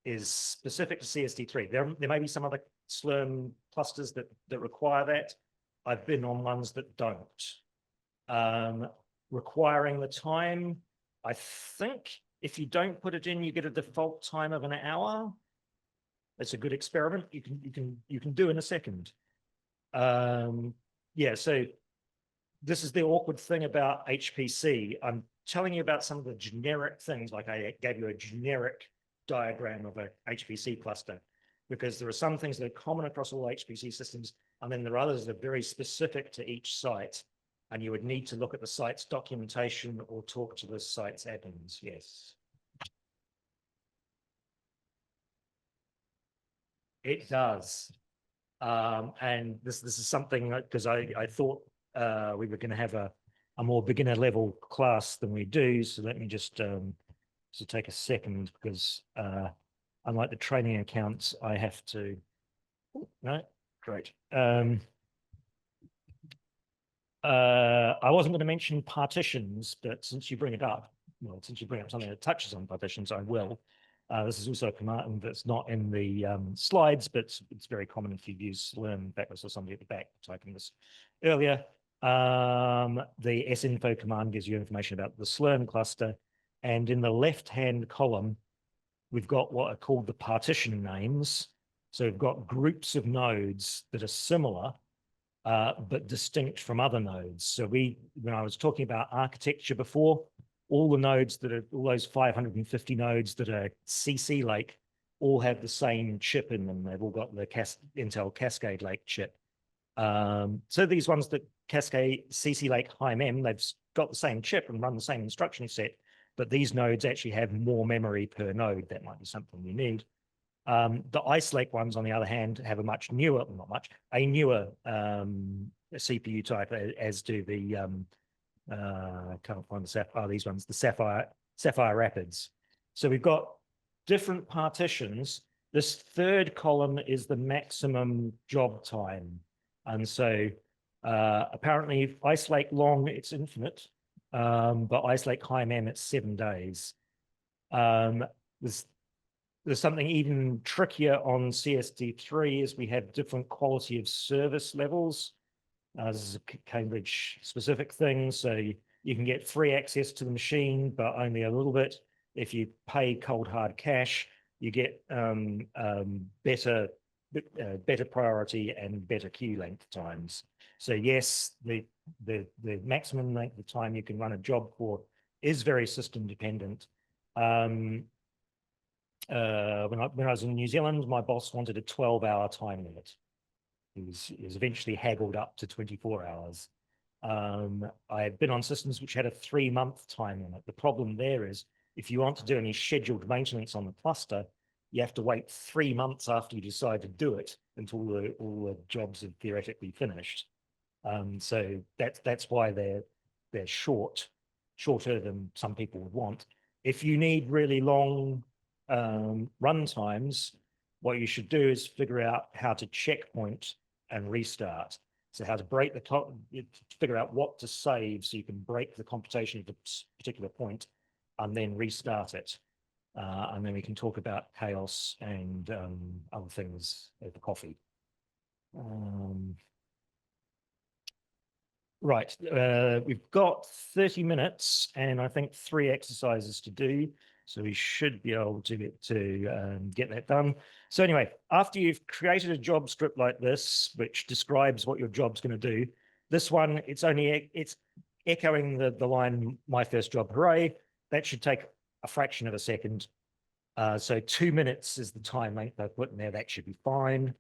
is specific to CSD3. There may be some other Slurm clusters that require that. I've been on ones that don't. Requiring the time, I think if you don't put it in, you get a default time of an hour. That's a good experiment. You can do in a second. Yeah, so this is the awkward thing about HPC. I'm telling you about some of the generic things, like I gave you a generic diagram of a HPC cluster, because there are some things that are common across all HPC systems, and then there are others that are very specific to each site, and you would need to look at the site's documentation or talk to the site's admins. Yes. It does. And this is something because I thought we were going to have a more beginner level class than we do. So let me just take a second, because unlike the training accounts, I have to. No, great. I wasn't going to mention partitions, but since you bring it up, since you bring up something that touches on partitions, I will. This is also a command that's not in the slides, but it's very common if you've used Slurm. In fact, I saw somebody at the back typing this earlier. The sinfo command gives you information about the Slurm cluster. And in the left-hand column, we've got what are called the partition names. So we've got groups of nodes that are similar, but distinct from other nodes. So when I was talking about architecture before, all the nodes all those 550 nodes that are CC Lake all have the same chip in them. They've all got the Intel Cascade Lake chip. So these ones that Cascade CC Lake High Mem, they've got the same chip and run the same instruction set, but these nodes actually have more memory per node. That might be something you need. The Ice Lake ones, on the other hand, have a much newer, a newer CPU type, as do the I can't find the Sapphire. These ones, the Sapphire Rapids. So we've got different partitions. This third column is the maximum job time, and so apparently Ice Lake Long, it's infinite, but Ice Lake High Mem, it's 7 days. There's something even trickier on CSD3, is we have different quality of service levels. This is a Cambridge specific thing. So you can get free access to the machine, but only a little bit. If you pay cold hard cash, you get better priority and better queue length times. So yes, the maximum length of time you can run a job for is very system dependent. When I was in New Zealand, my boss wanted a 12-hour time limit. It was eventually haggled up to 24 hours. I've been on systems which had a 3-month time limit. The problem there is, if you want to do any scheduled maintenance on the cluster, you have to wait 3 months after you decide to do it until all the jobs have theoretically finished. So that's why they're shorter than some people would want. If you need really long run times, what you should do is figure out how to checkpoint and restart. So how to break figure out what to save so you can break the computation at a particular point and then restart it. And then we can talk about chaos and other things over coffee. Right, we've got 30 minutes and I think 3 exercises to do. So we should be able to get that done. So anyway, after you've created a job script like this, which describes what your job's going to do, this one, it's echoing the line, my first job, hooray. That should take a fraction of a second. So 2 minutes is the time length I've put in there. That should be fine.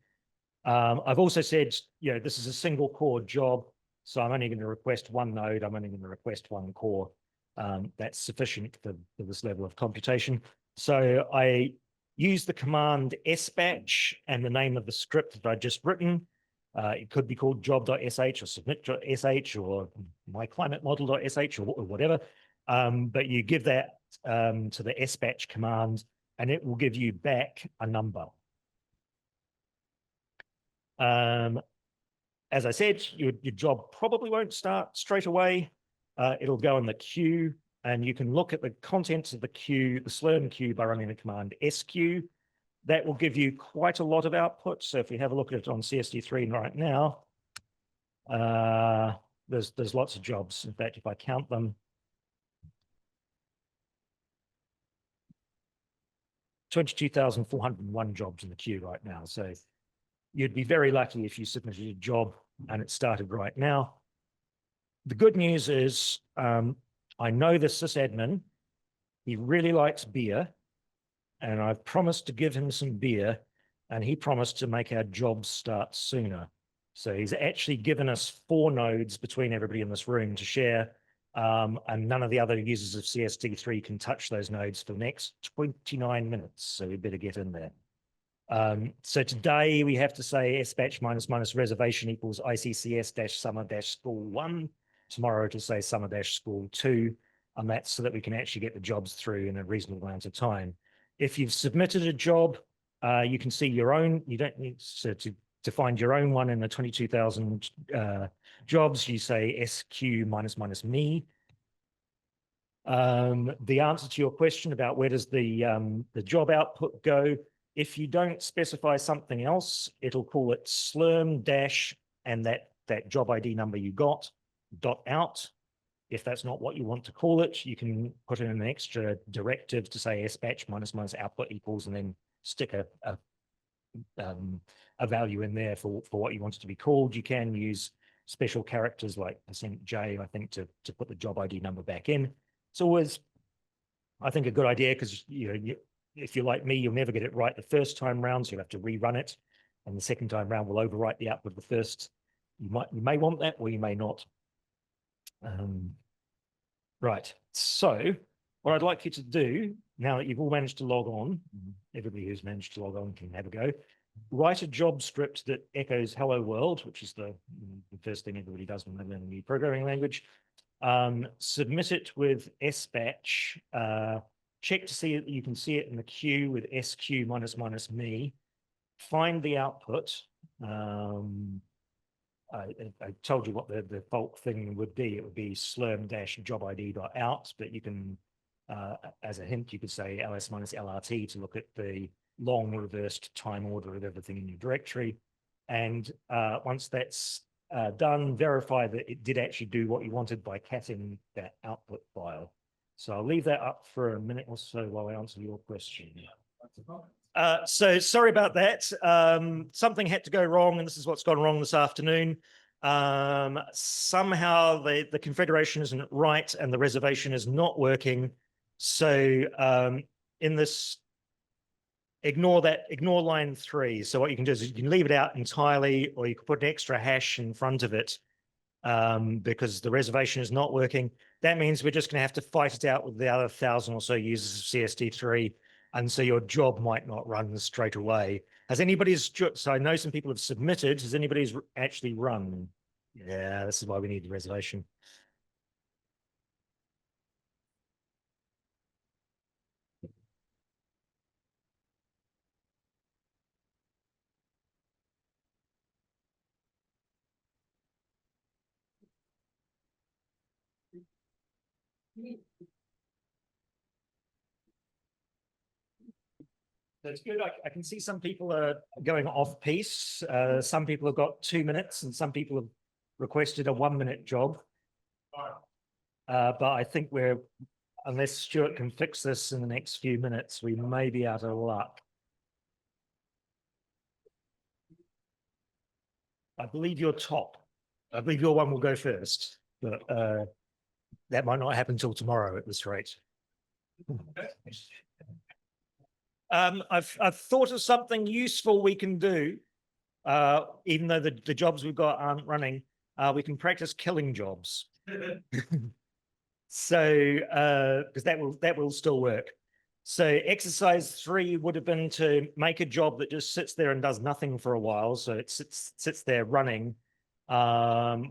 I've also said, this is a single core job, so I'm only going to request one node. I'm only going to request one core. That's sufficient for this level of computation. So I use the command sbatch and the name of the script that I just written. It could be called job.sh or submit.sh or myclimatemodel.sh or whatever. But you give that to the sbatch command, and it will give you back a number. As I said, your job probably won't start straight away. It'll go in the queue, and you can look at the contents of the queue, the Slurm queue, by running the command sq. That will give you quite a lot of output. So if we have a look at it on CSD3 right now, there's lots of jobs. In fact, if I count them, 22,401 jobs in the queue right now. So you'd be very lucky if you submitted a job and it started right now. The good news is I know the sysadmin. He really likes beer, and I've promised to give him some beer, and he promised to make our jobs start sooner. So he's actually given us 4 nodes between everybody in this room to share, and none of the other users of CSD3 can touch those nodes for the next 29 minutes. So we better get in there. So today we have to say sbatch minus reservation equals ICCS-summer-school1. Tomorrow to say summer-school2, and that's so that we can actually get the jobs through in a reasonable amount of time. If you've submitted a job, you can see your own. You don't need to find your own one in the 22,000 jobs. You say SQ minus me. The answer to your question about where does the job output go, if you don't specify something else, it'll call it slurm dash and that job ID number you got .out. If that's not what you want to call it, you can put in an extra directive to say sbatch minus output equals, and then stick a value in there for what you want it to be called. You can use special characters like %J, I think, to put the job ID number back in. It's always, I think, a good idea, because if you're like me, you'll never get it right the first time round, so you'll have to rerun it, and the second time round will overwrite the output of the first. You may want that, or you may not. Right. So what I'd like you to do, now that you've all managed to log on, everybody who's managed to log on can have a go, write a job script that echoes hello world, which is the first thing everybody does when they learn a new programming language. Submit it with sbatch. Check to see that you can see it in the queue with SQ minus me. Find the output. I told you what the default thing would be. It would be slurm-jobid.out, but you can, as a hint, you could say ls minus lrt to look at the long reversed time order of everything in your directory. And once that's done, verify that it did actually do what you wanted by catting that output file. So I'll leave that up for a minute or so while I answer your question. So sorry about that. Something had to go wrong, and this is what's gone wrong this afternoon. Somehow the configuration isn't right and the reservation is not working. So in this, ignore line 3. So what you can do is you can leave it out entirely, or you can put an extra hash in front of it, because the reservation is not working. That means we're just going to have to fight it out with the other 1,000 or so users of CSD3. And so your job might not run straight away. So I know some people have submitted. Has anybody's actually run? Yeah, this is why we need the reservation. That's good. I can see some people are going off piece. Some people have got 2 minutes, and some people have requested a 1-minute job. But I think unless Stuart can fix this in the next few minutes, we may be out of luck. I believe you're top. I believe your one will go first, but that might not happen till tomorrow at this rate. I've thought of something useful we can do. Even though the jobs we've got aren't running, we can practice killing jobs. So, because that will still work. So exercise 3 would have been to make a job that just sits there and does nothing for a while. So it sits there running,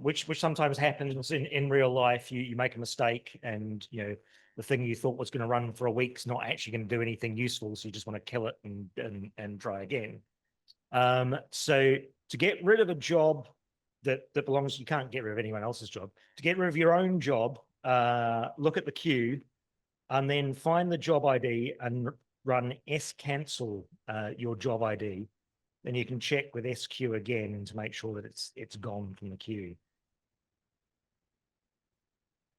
which sometimes happens in real life. You make a mistake, and the thing you thought was going to run for a week's not actually going to do anything useful. So you just want to kill it and try again. So to get rid of a job that belongs, you can't get rid of anyone else's job. To get rid of your own job, look at the queue and then find the job ID and run scancel your job ID. Then you can check with SQ again to make sure that it's gone from the queue.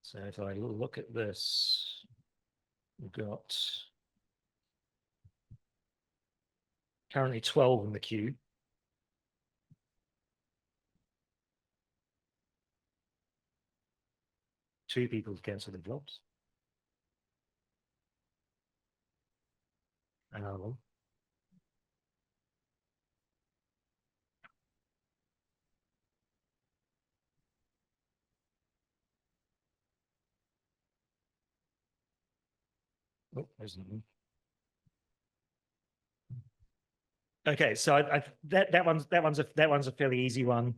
So if I look at this, we've got currently 12 in the queue. Two people to cancel their jobs. Another one. Oh, there's another. Okay, so that one's a fairly easy one.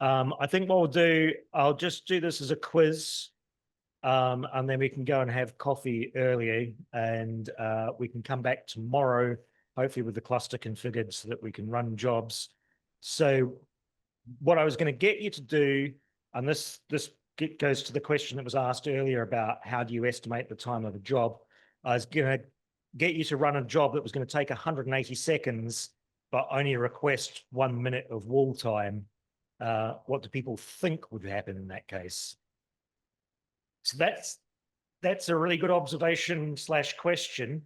I think what we'll do, I'll just do this as a quiz, and then we can go and have coffee early, and we can come back tomorrow, hopefully with the cluster configured so that we can run jobs. So what I was going to get you to do, and this goes to the question that was asked earlier about how do you estimate the time of a job. I was going to get you to run a job that was going to take 180 seconds, but only request 1 minute of wall time. What do people think would happen in that case? So that's a really good observation / question.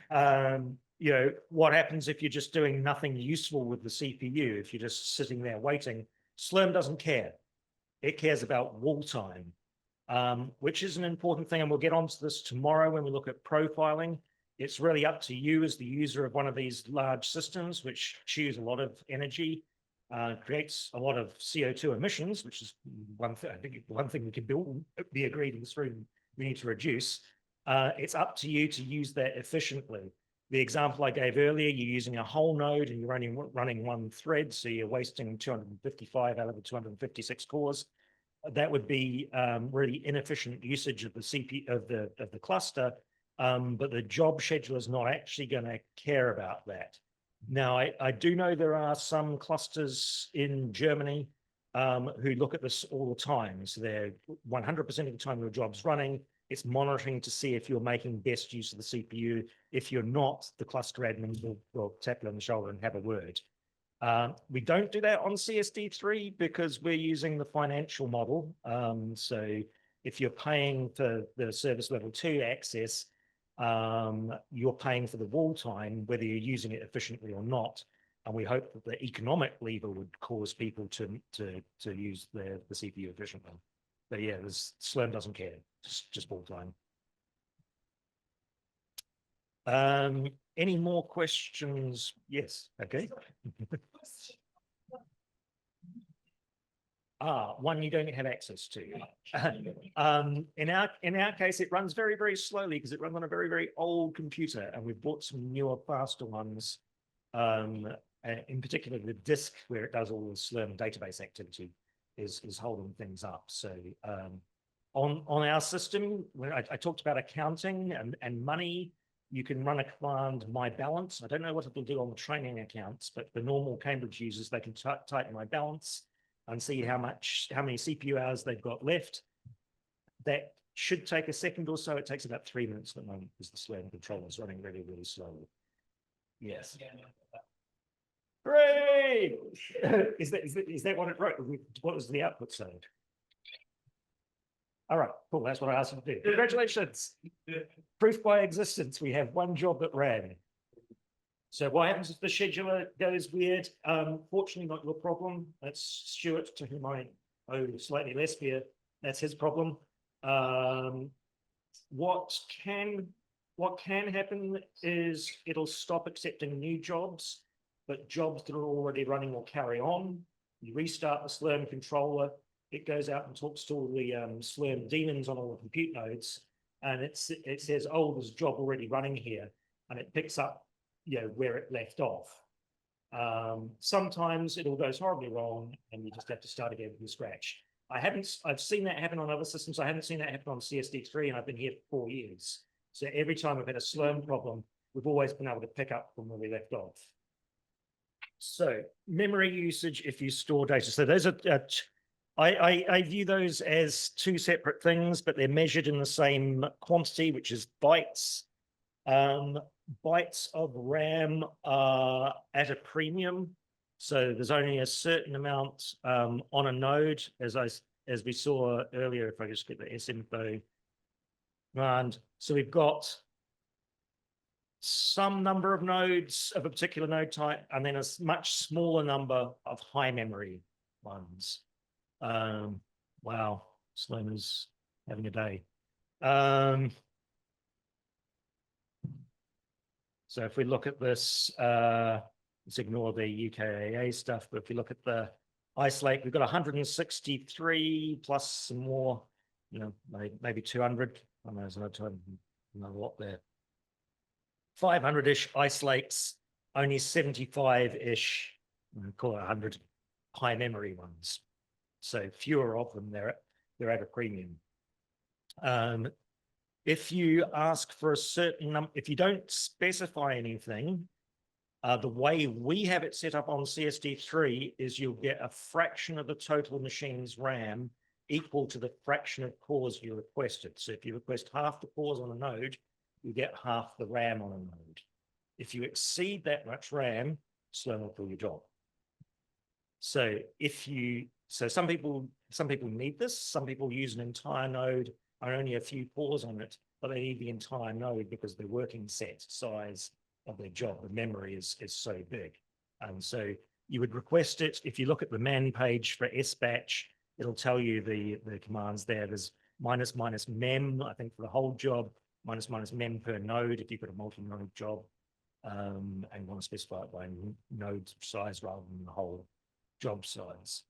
What happens if you're just doing nothing useful with the CPU? If you're just sitting there waiting, Slurm doesn't care. It cares about wall time, which is an important thing. And we'll get onto this tomorrow when we look at profiling. It's really up to you as the user of one of these large systems, which chews a lot of energy, creates a lot of CO2 emissions, which is one thing. I think one thing we can be agreed in this room we need to reduce. It's up to you to use that efficiently. The example I gave earlier, you're using a whole node and you're only running one thread, so you're wasting 255 out of the 256 cores. That would be really inefficient usage of the CPU of the cluster, but the job scheduler is not actually going to care about that. Now, I do know there are some clusters in Germany who look at this all the time. So they're 100% of the time your job's running. It's monitoring to see if you're making best use of the CPU. If you're not, the cluster admin will tap you on the shoulder and have a word. We don't do that on CSD3 because we're using the financial model. So if you're paying for the service level 2 access, you're paying for the wall time, whether you're using it efficiently or not. And we hope that the economic lever would cause people to use the CPU efficiently. But yeah, Slurm doesn't care, just wall time. Any more questions? Yes, okay. One you don't have access to. In our case, it runs very, very slowly because it runs on a very, very old computer, and we've bought some newer, faster ones. In particular, the disk where it does all the Slurm database activity is holding things up. So on our system, when I talked about accounting and money, you can run a command my balance. I don't know what it will do on the training accounts, but the normal Cambridge users, they can type my balance and see how many CPU hours they've got left. That should take a second or so. It takes about 3 minutes at the moment because the Slurm controller is running really, really slowly. Yes. Great! Is that what it wrote? What was the output saying? All right, cool. That's what I asked you to do. Congratulations. Proof by existence. We have one job that ran. So what happens if the scheduler goes weird? Fortunately, not your problem. That's Stuart, to whom I owe slightly less beer. That's his problem. What can happen is it'll stop accepting new jobs. but jobs that are already running will carry on. You restart the Slurm controller, it goes out and talks to all the Slurm daemons on all the compute nodes, and it says, oh, there's a job already running here, and it picks up, where it left off. Sometimes it all goes horribly wrong, and you just have to start again from scratch. I've seen that happen on other systems. I haven't seen that happen on CSD3, and I've been here for 4 years. So every time I've had a Slurm problem, we've always been able to pick up from where we left off. So memory usage if you store data. So those are, I view those as two separate things, but they're measured in the same quantity, which is bytes. Bytes of RAM are at a premium. So there's only a certain amount on a node, as we saw earlier, if I just get the sinfo. And so we've got some number of nodes of a particular node type, and then a much smaller number of high memory ones. Wow, Sloan is having a day. So if we look at this, let's ignore the UKAA stuff, but if we look at the isolate, we've got 163 plus some more, maybe 200. I don't know, there's another lot there. 500-ish isolates, only 75-ish, call it 100 high memory ones. So fewer of them, they're at a premium. If you ask for a certain number, if you don't specify anything, the way we have it set up on CSD3 is you'll get a fraction of the total machine's RAM equal to the fraction of cores you requested. So if you request half the cores on a node, you get half the RAM on a node. If you exceed that much RAM, Sloan will do your job. So some people need this. Some people use an entire node and only a few cores on it, but they need the entire node because the working set size of their job, the memory is so big. And so you would request it. If you look at the man page for SBatch, it'll tell you the commands there. There's -- mem, I think, for the whole job, -- mem per node if you've got a multi-node job, and want to specify it by node size rather than the whole job size.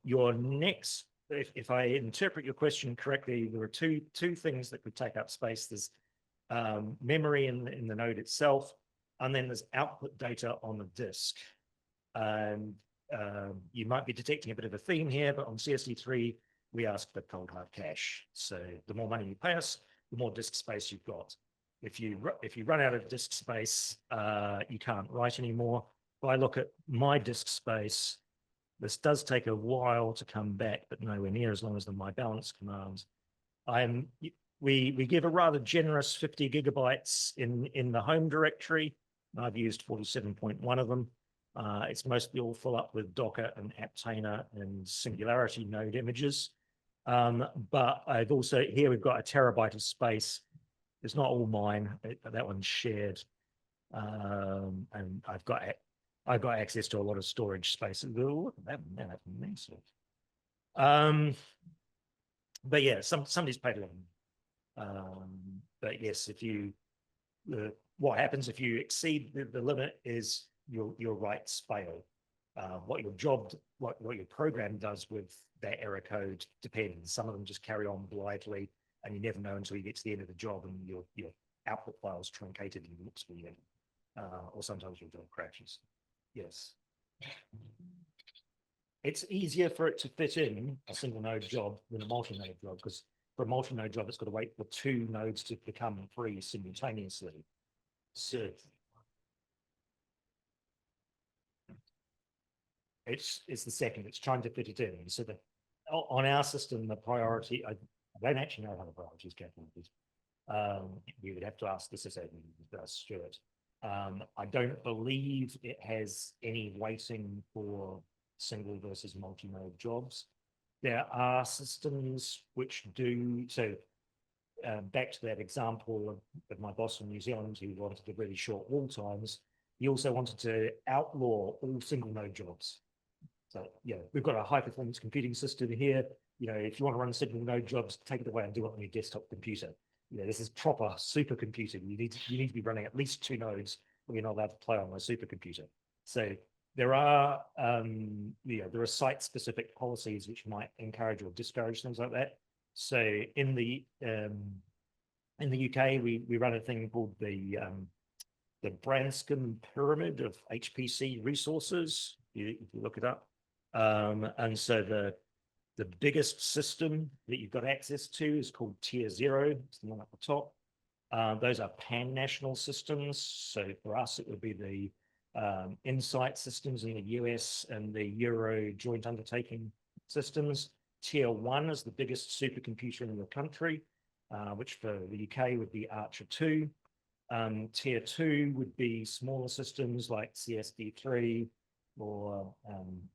Your next, if I interpret your question correctly, there are two things that could take up space. There's memory in the node itself, and then there's output data on the disk. And you might be detecting a bit of a theme here, but on CSD3, we ask for cold hard cache. So the more money you pay us, the more disk space you've got. If you run out of disk space, you can't write anymore. If I look at my disk space, this does take a while to come back, but nowhere near as long as the my balance commands. We give a rather generous 50 gigabytes in the home directory. I've used 47.1 of them. It's mostly all full up with Docker and Aptainer and Singularity node images. But I've also, here we've got a terabyte of space. It's not all mine, that one's shared. And I've got access to a lot of storage space. Look at that, man, that's massive. But yeah, somebody's paid a lot. But yes, what happens if you exceed the limit is your writes fail. What your program does with that error code depends. Some of them just carry on blithely, and you never know until you get to the end of the job and your output file's truncated and looks weird. Or sometimes your job crashes. Yes. It's easier for it to fit in a single node job than a multi-node job, because for a multi-node job, it's got to wait for 2 nodes to become free simultaneously. So it's the second, it's trying to fit it in. So on our system, the priority, I don't actually know how the priorities get. We would have to ask the sysadmin, Stuart. I don't believe it has any weighting for single versus multi-node jobs. There are systems which do, so back to that example of my boss from New Zealand who wanted the really short wall times, he also wanted to outlaw all single node jobs. So yeah, we've got a high performance computing system here. If you want to run single node jobs, take it away and do it on your desktop computer. This is proper supercomputing. You need to be running at least 2 nodes you're not allowed to play on my supercomputer. So there are there are site-specific policies which might encourage or discourage things like that. So in the UK, we run a thing called the Branscombe Pyramid of HPC resources. If you look it up, and so the biggest system that you've got access to is called Tier 0. It's the one at the top. Those are pan-national systems. So for us, it would be the Insight systems in the US and the Euro joint undertaking systems. Tier 1 is the biggest supercomputer in the country, which for the UK would be Archer 2. Tier 2 would be smaller systems like CSD3 or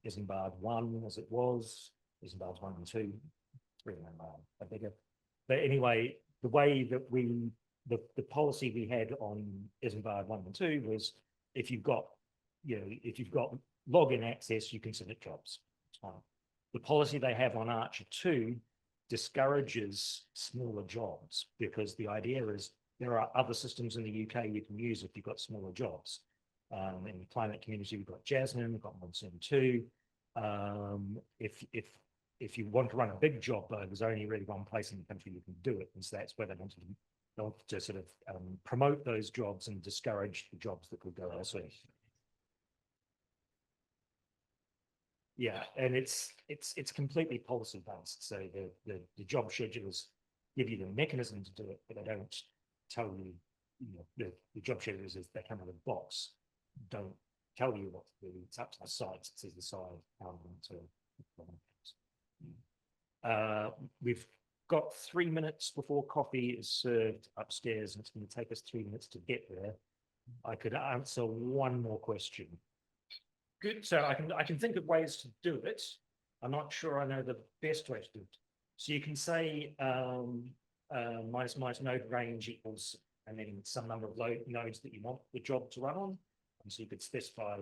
Isambard 1 as it was. Isambard 1 and 2, 3 of them are bigger. But anyway, the way that the policy we had on Isambard 1 and 2 was if you've got login access, you can submit jobs. The policy they have on Archer 2 discourages smaller jobs because the idea is there are other systems in the UK you can use if you've got smaller jobs. In the climate community, we've got Jasmine, we've got Monsoon 2. If you want to run a big job, though, there's only really one place in the country you can do it, and so that's where they want to sort of promote those jobs and discourage the jobs that could go elsewhere. Yeah, and it's completely policy based. So the job schedulers give you the mechanism to do it, but they don't tell you. The job schedulers, as they come in a box, don't tell you what to do. It's up to the sites to decide how to. We've got 3 minutes before coffee is served upstairs, and it's going to take us 3 minutes to get there. I could answer one more question. Good. So I can think of ways to do it. I'm not sure I know the best way to do it. So you can say minus node range equals, and then some number of nodes that you want the job to run on. And so you could specify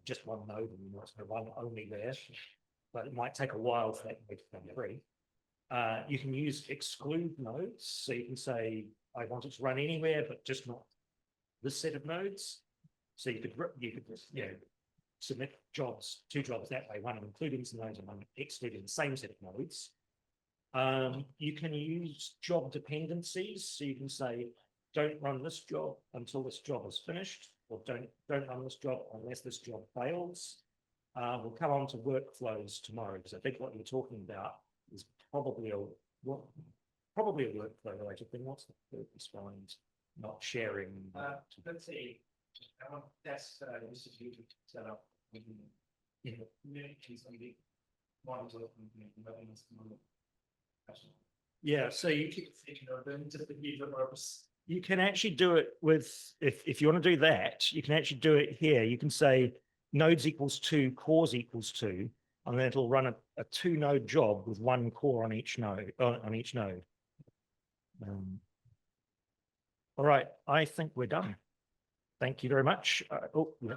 just one node and you want to run only there. But it might take a while for that node to come free. You can use exclude nodes. So you can say, I want it to run anywhere, but just not this set of nodes. So you could submit jobs, 2 jobs that way, one including some nodes and one excluding the same set of nodes. You can use job dependencies. So you can say, don't run this job until this job is finished, or don't run this job unless this job fails. We'll come on to workflows tomorrow, because I think what you're talking about is probably a workflow related thing. What's the purpose behind not sharing? Let's say I want to test distributed setup with communities on the models of yeah, so you can actually do it with, if you want to do that, you can actually do it here. You can say nodes equals 2, cores equals 2, and then it'll run a 2-node job with 1 core on each node. All right, I think we're done. Thank you very much. Oh, yeah.